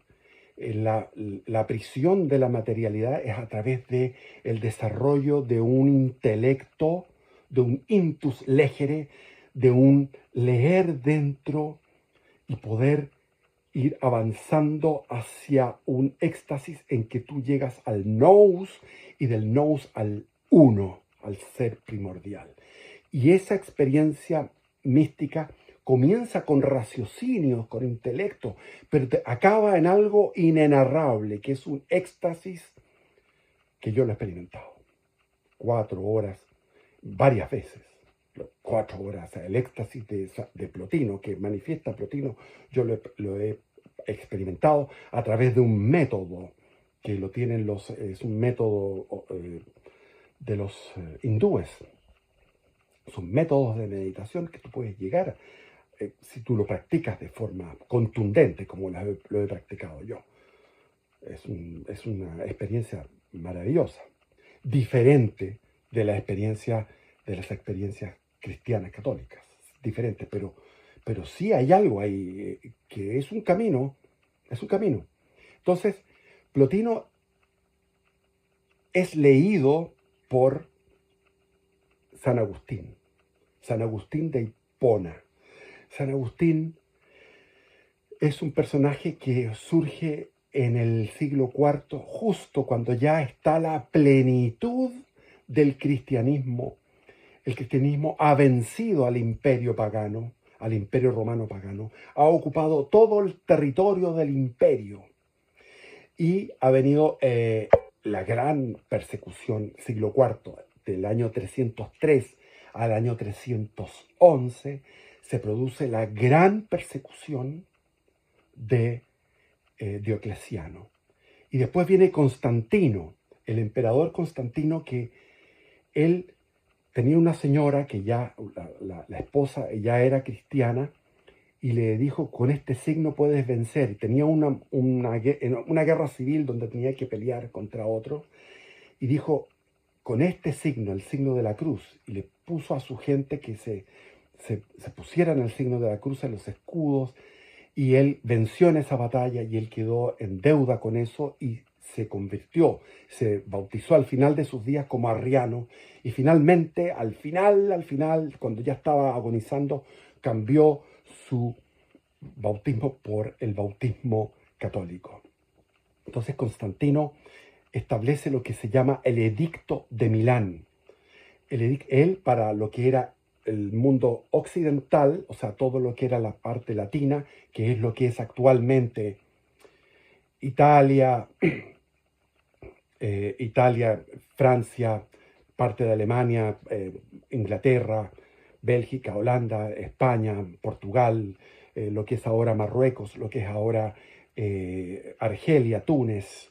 la prisión de la materialidad es a través de el desarrollo de un intelecto, de un intus legere, de un leer dentro y poder ir avanzando hacia un éxtasis en que tú llegas al nous y del nous al uno, al ser primordial. Y esa experiencia mística comienza con raciocinio, con intelecto, pero acaba en algo inenarrable, que es un éxtasis que yo lo he experimentado. 4 horas, varias veces. 4 horas, o sea, el éxtasis de Plotino, que manifiesta Plotino, yo lo he experimentado a través de un método que lo tienen es un método de los hindúes. Son métodos de meditación que tú puedes llegar si tú lo practicas de forma contundente, como lo he practicado yo. Es una experiencia maravillosa, diferente de las experiencias cristianas católicas, diferente, pero sí hay algo ahí que es un camino. Entonces, Plotino es leído por San Agustín de Hipona. San Agustín es un personaje que surge en el siglo IV, justo cuando ya está la plenitud del cristianismo. El cristianismo ha vencido al imperio pagano, al imperio romano pagano, ha ocupado todo el territorio del imperio y ha venido la gran persecución, siglo IV, del año 303 al año 311, se produce la gran persecución de Diocleciano. Y después viene Constantino, el emperador Constantino, que él tenía una señora que ya, la esposa, ya era cristiana, y le dijo, con este signo puedes vencer. Y tenía una guerra civil donde tenía que pelear contra otro, y dijo, con este signo, el signo de la cruz, y le puso a su gente que se pusieran el signo de la cruz en los escudos, y él venció en esa batalla y él quedó en deuda con eso y se convirtió, se bautizó al final de sus días como arriano y finalmente, al final, cuando ya estaba agonizando, cambió su bautismo por el bautismo católico. Entonces Constantino establece lo que se llama el Edicto de Milán. Él, para lo que era el mundo occidental, o sea, todo lo que era la parte latina, que es lo que es actualmente Italia, Francia, parte de Alemania, Inglaterra, Bélgica, Holanda, España, Portugal, lo que es ahora Marruecos, lo que es ahora Argelia, Túnez.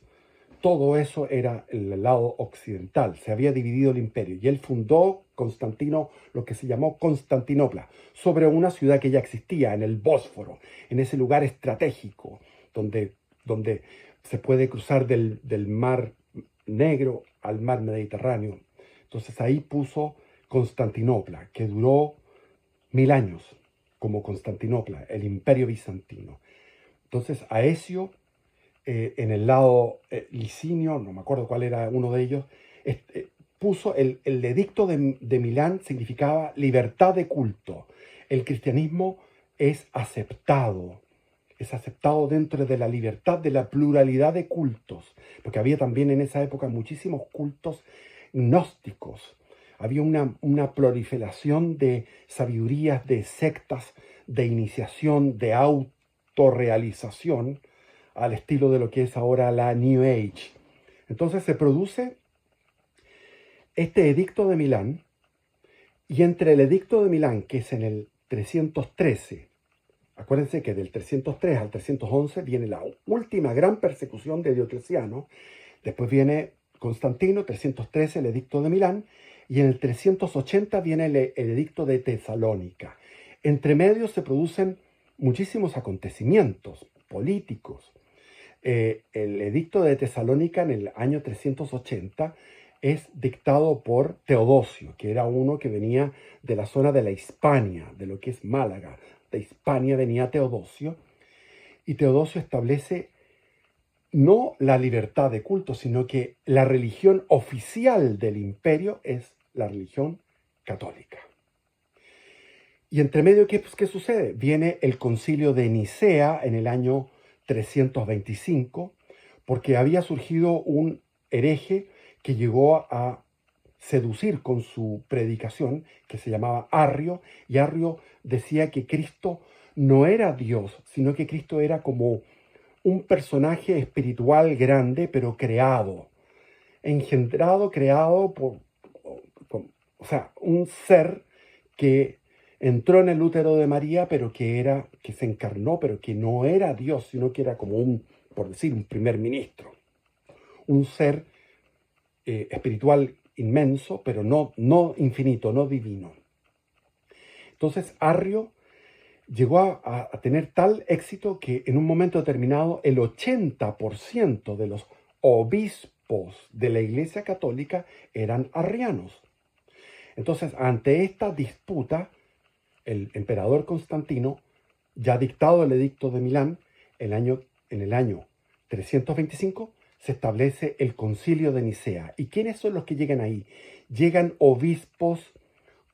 Todo eso era el lado occidental, se había dividido el imperio y él fundó, Constantino, lo que se llamó Constantinopla, sobre una ciudad que ya existía en el Bósforo, en ese lugar estratégico donde se puede cruzar del mar Negro al mar Mediterráneo. Entonces ahí puso Constantinopla, que duró 1000 años como Constantinopla, el imperio bizantino. Entonces Aecio, en el lado licinio, no me acuerdo cuál era uno de ellos, puso el edicto de Milán, significaba libertad de culto. El cristianismo es aceptado dentro de la libertad, de la pluralidad de cultos, porque había también en esa época muchísimos cultos gnósticos. Había una proliferación de sabidurías, de sectas, de iniciación, de autorrealización, al estilo de lo que es ahora la New Age. Entonces se produce este edicto de Milán, y entre el edicto de Milán, que es en el 313, acuérdense que del 303 al 311 viene la última gran persecución de Diocleciano, después viene Constantino, 313, el edicto de Milán, y en el 380 viene el edicto de Tesalónica. Entre medios se producen muchísimos acontecimientos políticos. El edicto de Tesalónica en el año 380 es dictado por Teodosio, que era uno que venía de la zona de la Hispania, de lo que es Málaga. De Hispania venía Teodosio, y Teodosio establece no la libertad de culto, sino que la religión oficial del imperio es la religión católica. Y entre medio, ¿qué sucede? Viene el concilio de Nicea en el año 325, porque había surgido un hereje que llegó a seducir con su predicación, que se llamaba Arrio, y Arrio decía que Cristo no era Dios, sino que Cristo era como un personaje espiritual grande, pero creado, engendrado, creado o sea, un ser que entró en el útero de María, pero que se encarnó, pero que no era Dios, sino que era como por decir, un primer ministro, un ser espiritual inmenso, pero no infinito, no divino. Entonces Arrio llegó a tener tal éxito que en un momento determinado el 80% de los obispos de la Iglesia Católica eran arrianos. Entonces, ante esta disputa, el emperador Constantino, ya dictado el edicto de Milán, en el año 325, se establece el concilio de Nicea. ¿Y quiénes son los que llegan ahí? Llegan obispos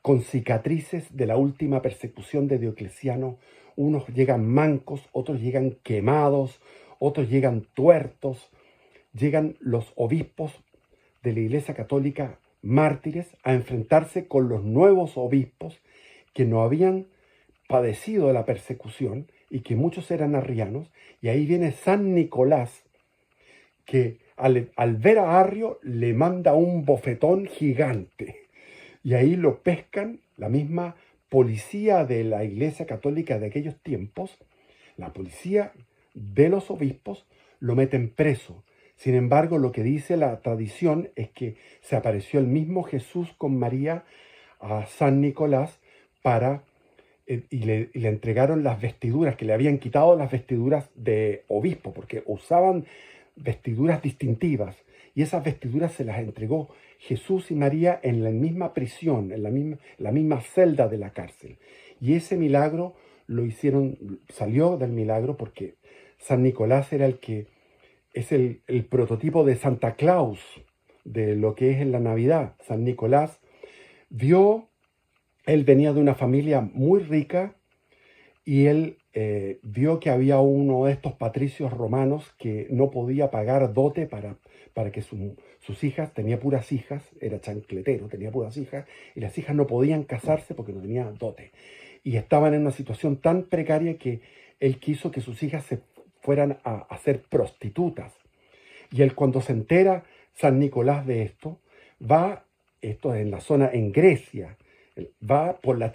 con cicatrices de la última persecución de Diocleciano. Unos llegan mancos, otros llegan quemados, otros llegan tuertos. Llegan los obispos de la Iglesia Católica mártires a enfrentarse con los nuevos obispos que no habían padecido la persecución y que muchos eran arrianos. Y ahí viene San Nicolás, que al ver a Arrio le manda un bofetón gigante. Y ahí lo pescan, la misma policía de la Iglesia Católica de aquellos tiempos, la policía de los obispos, lo meten preso. Sin embargo, lo que dice la tradición es que se apareció el mismo Jesús con María a San Nicolás para y le entregaron las vestiduras, que le habían quitado las vestiduras de obispo, porque usaban vestiduras distintivas, y esas vestiduras se las entregó Jesús y María en la misma prisión, en la misma celda de la cárcel. Y ese milagro lo hicieron, salió del milagro porque San Nicolás era es el prototipo de Santa Claus, de lo que es en la Navidad. San Nicolás vio, él venía de una familia muy rica y él vio que había uno de estos patricios romanos que no podía pagar dote para que sus hijas, tenía puras hijas, era chancletero, tenía puras hijas, y las hijas no podían casarse porque no tenían dote. Y estaban en una situación tan precaria que él quiso que sus hijas se fueran a ser prostitutas. Y él, cuando se entera San Nicolás de esto, esto es en la zona, en Grecia, va por la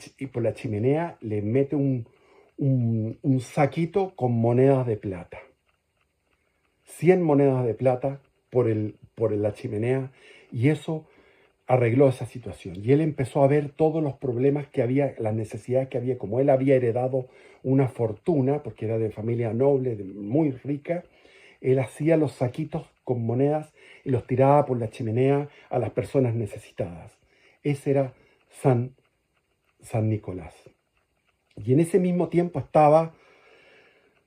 chimenea, le mete un saquito con monedas de plata. 100 monedas de plata por la chimenea, y eso arregló esa situación. Y él empezó a ver todos los problemas que había, las necesidades que había, como él había heredado una fortuna, porque era de familia noble, muy rica. Él hacía los saquitos con monedas y los tiraba por la chimenea a las personas necesitadas. Ese era San Nicolás. Y en ese mismo tiempo estaba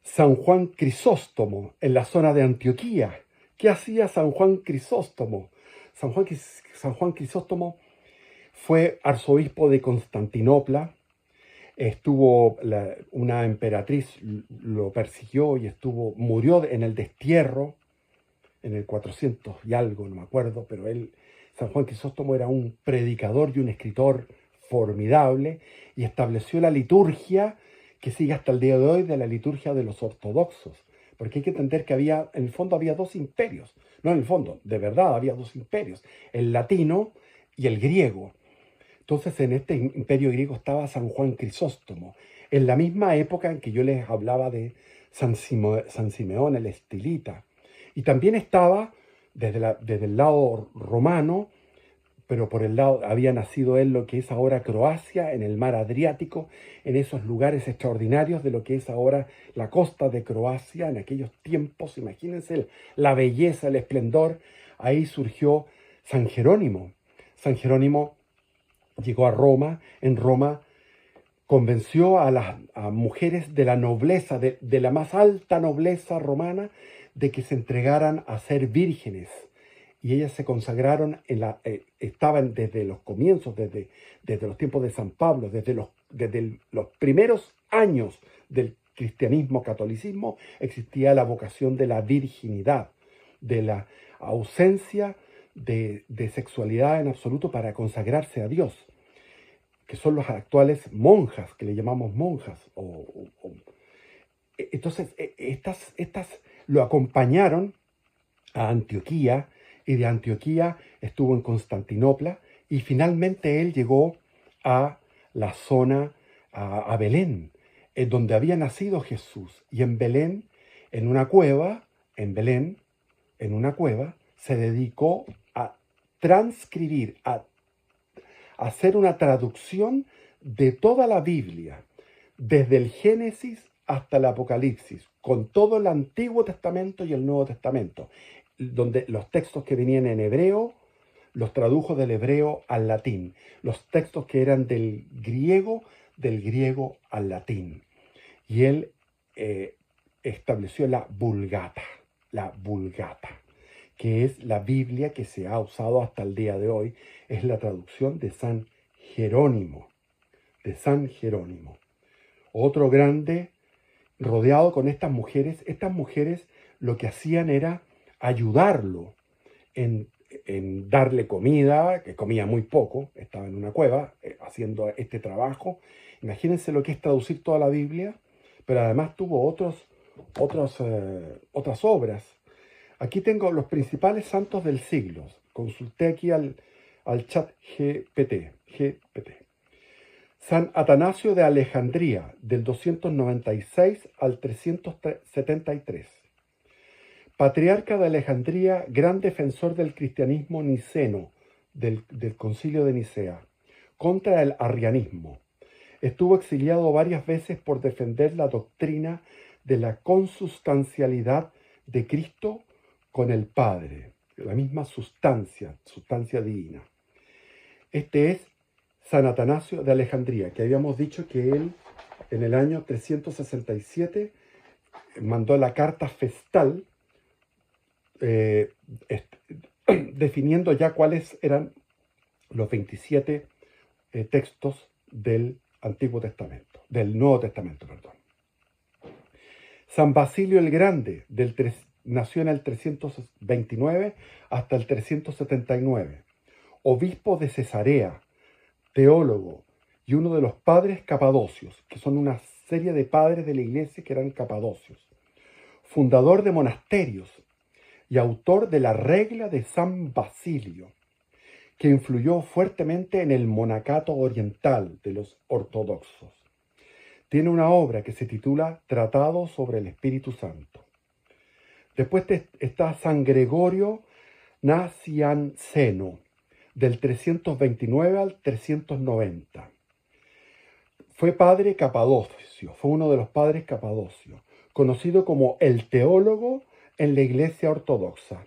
San Juan Crisóstomo en la zona de Antioquía. ¿Qué hacía San Juan Crisóstomo? San Juan Crisóstomo fue arzobispo de Constantinopla. Una emperatriz lo persiguió y murió en el destierro en el 400 y algo, no me acuerdo, pero San Juan Crisóstomo era un predicador y un escritor formidable, y estableció la liturgia que sigue hasta el día de hoy, de la liturgia de los ortodoxos, porque hay que entender que en el fondo había dos imperios, no en el fondo, de verdad había dos imperios, el latino y el griego. Entonces en este imperio griego estaba San Juan Crisóstomo, en la misma época en que yo les hablaba de San Simeón el Estilita, y también estaba desde el lado romano, pero por el lado había nacido él lo que es ahora Croacia, en el mar Adriático, en esos lugares extraordinarios de lo que es ahora la costa de Croacia, en aquellos tiempos, imagínense la belleza, el esplendor. Ahí surgió San Jerónimo. San Jerónimo llegó a Roma. En Roma convenció a mujeres de la nobleza, de la más alta nobleza romana, de que se entregaran a ser vírgenes. Y ellas se consagraron, estaban desde los comienzos, desde los tiempos de San Pablo, desde los primeros años del cristianismo, catolicismo, existía la vocación de la virginidad, de la ausencia de sexualidad en absoluto para consagrarse a Dios, que son las actuales monjas, que le llamamos monjas. Entonces, estas lo acompañaron a Antioquía, y de Antioquía estuvo en Constantinopla, y finalmente él llegó a la zona, a Belén, en donde había nacido Jesús. Y en Belén, en una cueva, se dedicó a transcribir, a hacer una traducción de toda la Biblia, desde el Génesis hasta el Apocalipsis, con todo el Antiguo Testamento y el Nuevo Testamento, donde los textos que venían en hebreo los tradujo del hebreo al latín, los textos que eran del griego al latín. Y él estableció la Vulgata, que es la Biblia que se ha usado hasta el día de hoy. Es la traducción de San Jerónimo, Otro grande, rodeado con estas mujeres. Estas mujeres lo que hacían era ayudarlo en darle comida, que comía muy poco, estaba en una cueva haciendo este trabajo. Imagínense lo que es traducir toda la Biblia, pero además tuvo otras obras. Aquí tengo los principales santos del siglo. Consulté aquí al al chat GPT. San Atanasio de Alejandría, del 296 al 373. Patriarca de Alejandría, gran defensor del cristianismo niceno, del concilio de Nicea, contra el arrianismo. Estuvo exiliado varias veces por defender la doctrina de la consustancialidad de Cristo con el Padre, la misma sustancia divina. Este es San Atanasio de Alejandría, que habíamos dicho que él en el año 367 mandó la carta festal definiendo ya cuáles eran los 27 textos del Antiguo Testamento, del Nuevo Testamento, perdón. San Basilio el Grande, nació en el 329 hasta el 379, obispo de Cesarea, teólogo y uno de los padres capadocios, que son una serie de padres de la iglesia que eran capadocios, fundador de monasterios y autor de la regla de San Basilio, que influyó fuertemente en el monacato oriental de los ortodoxos. Tiene una obra que se titula Tratado sobre el Espíritu Santo. Después está San Gregorio Nacianceno, del 329 al 390. Fue padre capadocio, fue uno de los padres capadocios, conocido como el teólogo en la Iglesia Ortodoxa.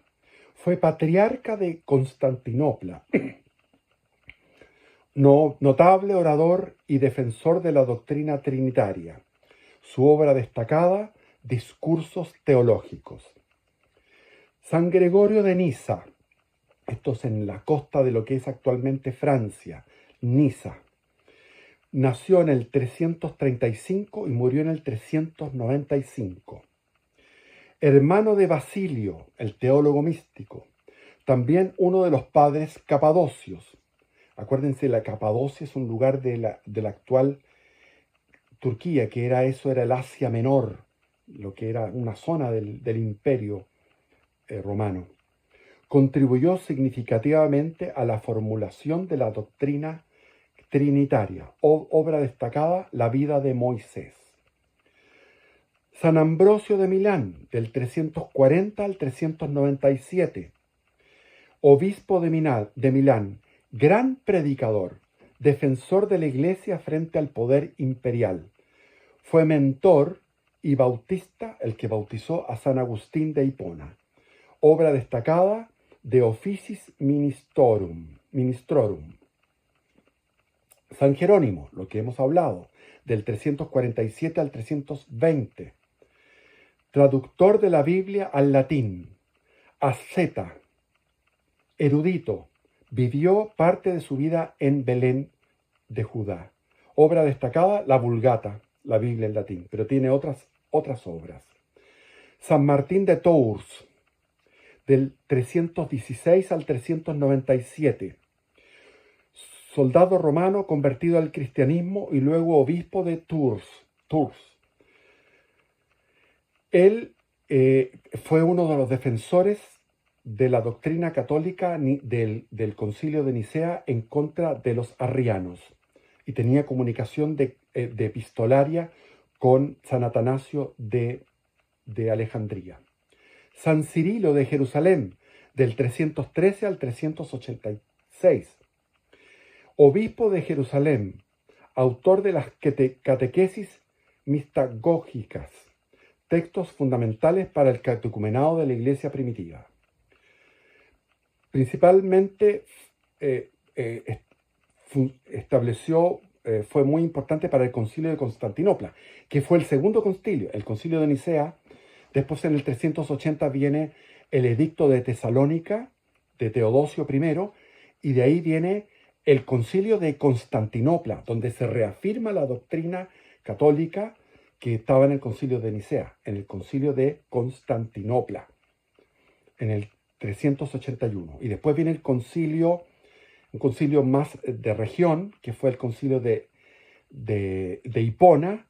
Fue patriarca de Constantinopla, notable orador y defensor de la doctrina trinitaria. Su obra destacada, Discursos teológicos. San Gregorio de Niza, esto es en la costa de lo que es actualmente Francia, Niza. Nació en el 335 y murió en el 395. Hermano de Basilio, el teólogo místico, también uno de los padres capadocios. Acuérdense, la Capadocia es un lugar de la actual Turquía, que era el Asia Menor, lo que era una zona del imperio romano. Contribuyó significativamente a la formulación de la doctrina trinitaria. Obra destacada, La vida de Moisés. San Ambrosio de Milán, del 340 al 397. Obispo de Milán, gran predicador, defensor de la iglesia frente al poder imperial. Fue mentor y bautista, el que bautizó a San Agustín de Hipona. Obra destacada, De Officis Ministrorum. San Jerónimo, lo que hemos hablado, del 347 al 320. Traductor de la Biblia al latín. Asceta. Erudito. Vivió parte de su vida en Belén de Judá. Obra destacada, la Vulgata, la Biblia en latín, pero tiene otras obras. San Martín de Tours, del 316 al 397. Soldado romano convertido al cristianismo y luego obispo de Tours. Él fue uno de los defensores de la doctrina católica del concilio de Nicea en contra de los arrianos y tenía comunicación de epistolaria con San Atanasio de Alejandría. San Cirilo de Jerusalén, del 313 al 386. Obispo de Jerusalén, autor de las catequesis mistagógicas, textos fundamentales para el catecumenado de la iglesia primitiva. Principalmente fue muy importante para el concilio de Constantinopla, que fue el segundo concilio, el concilio de Nicea. Después en el 380 viene el edicto de Tesalónica, de Teodosio I, y de ahí viene el concilio de Constantinopla, donde se reafirma la doctrina católica que estaba en el concilio de Nicea, en el concilio de Constantinopla, en el 381. Y después viene un concilio más de región, que fue el concilio de Hipona,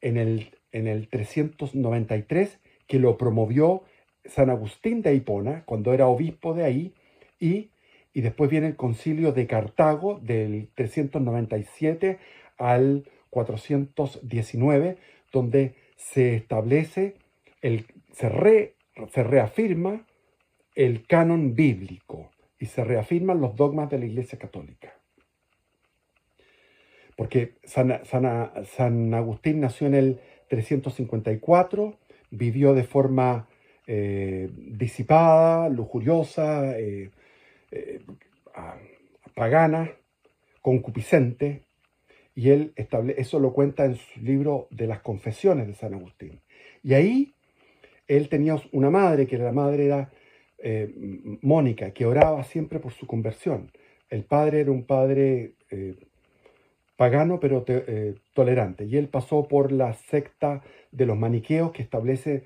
en el 393, que lo promovió San Agustín de Hipona, cuando era obispo de ahí, y y después viene el concilio de Cartago del 397 al 419, donde se establece, se reafirma el canon bíblico y se reafirman los dogmas de la Iglesia Católica. Porque San Agustín nació en el 354, vivió de forma disipada, lujuriosa, pagana, concupiscente, y él eso lo cuenta en su libro de las Confesiones de San Agustín. Y ahí él tenía una madre, que la madre era Mónica, que oraba siempre por su conversión. El padre era un padre pagano, pero tolerante. Y él pasó por la secta de los maniqueos, que establece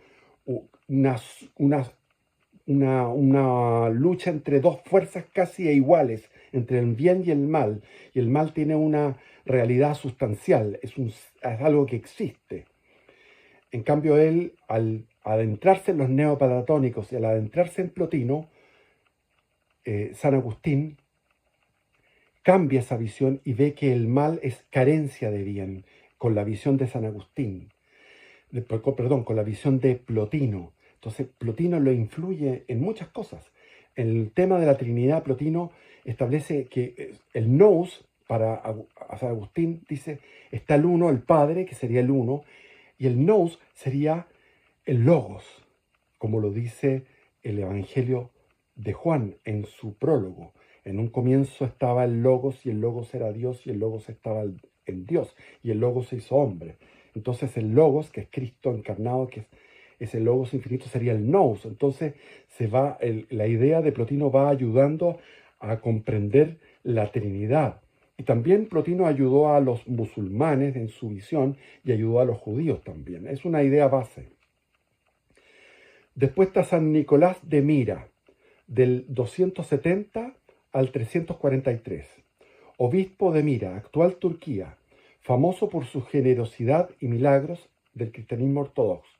una lucha entre dos fuerzas casi iguales, entre el bien y el mal. Y el mal tiene una realidad sustancial, es algo que existe. En cambio, él, al adentrarse en los neoplatónicos y al adentrarse en Plotino, San Agustín cambia esa visión y ve que el mal es carencia de bien, con la visión de San Agustín, con la visión de Plotino. Entonces, Plotino lo influye en muchas cosas. En el tema de la Trinidad, Plotino establece que el nous, para San Agustín, dice, está el uno, el Padre, que sería el uno, y el nous sería el logos, como lo dice el Evangelio de Juan en su prólogo. En un comienzo estaba el logos, y el logos era Dios, y el logos estaba en Dios, y el logos se hizo hombre. Entonces el logos, que es Cristo encarnado, que es el logos infinito, sería el nous. Entonces la idea de Plotino va ayudando a comprender la Trinidad. Y también Plotino ayudó a los musulmanes en su visión y ayudó a los judíos también. Es una idea base. Después está San Nicolás de Mira, del 270 al 343. Obispo de Mira, actual Turquía, famoso por su generosidad y milagros del cristianismo ortodoxo.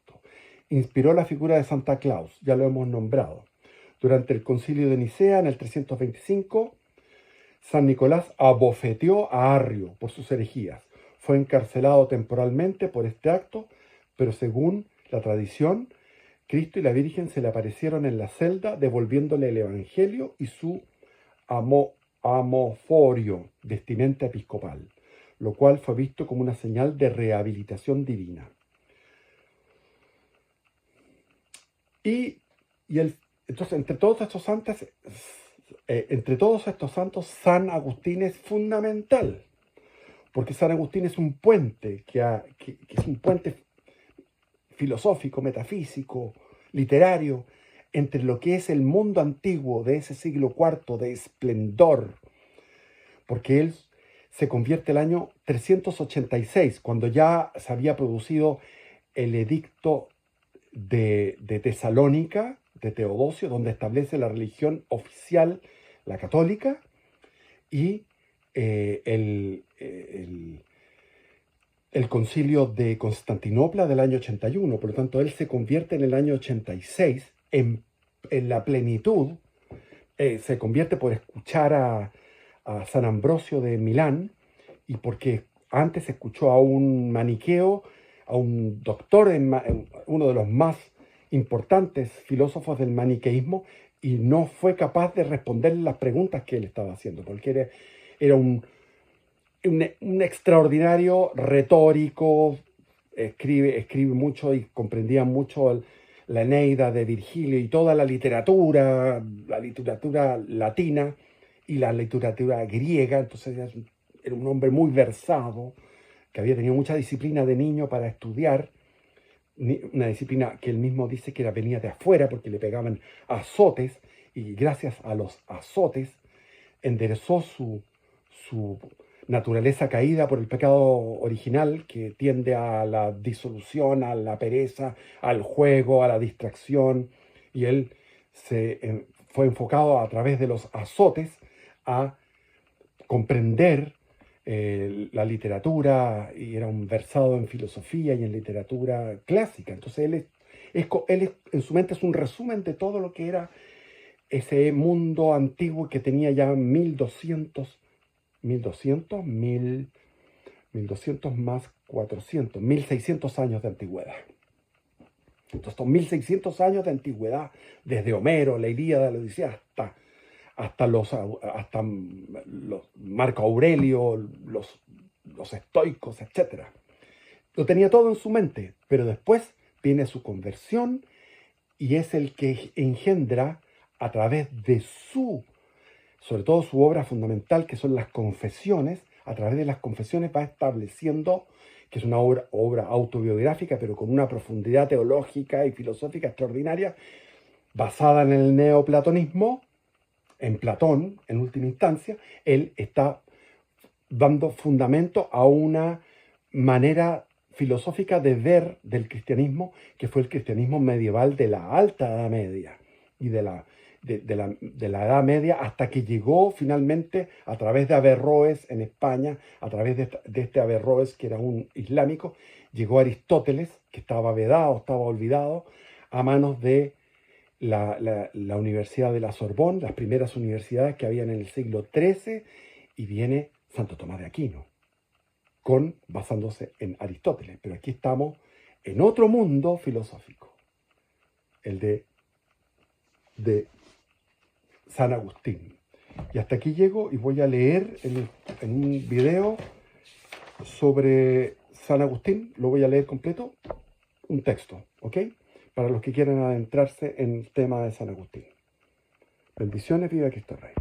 Inspiró la figura de Santa Claus, ya lo hemos nombrado. Durante el concilio de Nicea, en el 325, San Nicolás abofeteó a Arrio por sus herejías. Fue encarcelado temporalmente por este acto, pero según la tradición, Cristo y la Virgen se le aparecieron en la celda devolviéndole el Evangelio y su amoforio, vestimenta episcopal, lo cual fue visto como una señal de rehabilitación divina. Entonces, entre todos estos santos, San Agustín es fundamental, porque San Agustín es un puente, que es un puente filosófico, metafísico, literario, entre lo que es el mundo antiguo de ese siglo IV de esplendor, porque él se convierte el año 386, cuando ya se había producido el edicto de Tesalónica, de Teodosio, donde establece la religión oficial, la católica, y el concilio de Constantinopla del año 81. Por lo tanto, él se convierte en el año 86 en la plenitud, se convierte por escuchar a San Ambrosio de Milán, y porque antes escuchó a un maniqueo, a un doctor, uno de los más importantes filósofos del maniqueísmo, y no fue capaz de responder las preguntas que él estaba haciendo, porque era un extraordinario retórico, escribe mucho y comprendía mucho la Eneida de Virgilio y toda la literatura latina y la literatura griega. Entonces era un hombre muy versado, que había tenido mucha disciplina de niño para estudiar, una disciplina que él mismo dice que venía de afuera porque le pegaban azotes, y gracias a los azotes enderezó su naturaleza caída por el pecado original, que tiende a la disolución, a la pereza, al juego, a la distracción, y él fue enfocado a través de los azotes a comprender la literatura, y era un versado en filosofía y en literatura clásica. Entonces él en su mente es un resumen de todo lo que era ese mundo antiguo que tenía ya 1200 más 400, 1600 años de antigüedad. Entonces, estos 1600 años de antigüedad, desde Homero, la Ilíada, la Odisea, hasta los Marco Aurelio, los estoicos, etc. Lo tenía todo en su mente, pero después viene su conversión y es el que engendra a través de sobre todo su obra fundamental, que son las confesiones. A través de las confesiones va estableciendo, que es una obra autobiográfica, pero con una profundidad teológica y filosófica extraordinaria, basada en el neoplatonismo, en Platón, en última instancia. Él está dando fundamento a una manera filosófica de ver del cristianismo, que fue el cristianismo medieval de la Alta Edad Media y de la Edad Media, hasta que llegó finalmente a través de Averroes en España, a través de este Averroes que era un islámico, llegó Aristóteles, que estaba vedado, estaba olvidado, a manos de la Universidad de la Sorbonne, las primeras universidades que habían en el siglo XIII, y viene Santo Tomás de Aquino, basándose en Aristóteles. Pero aquí estamos en otro mundo filosófico, el de San Agustín. Y hasta aquí llego y voy a leer en un video sobre San Agustín, lo voy a leer completo, un texto, ¿ok? Para los que quieran adentrarse en el tema de San Agustín. Bendiciones, viva Cristo Rey.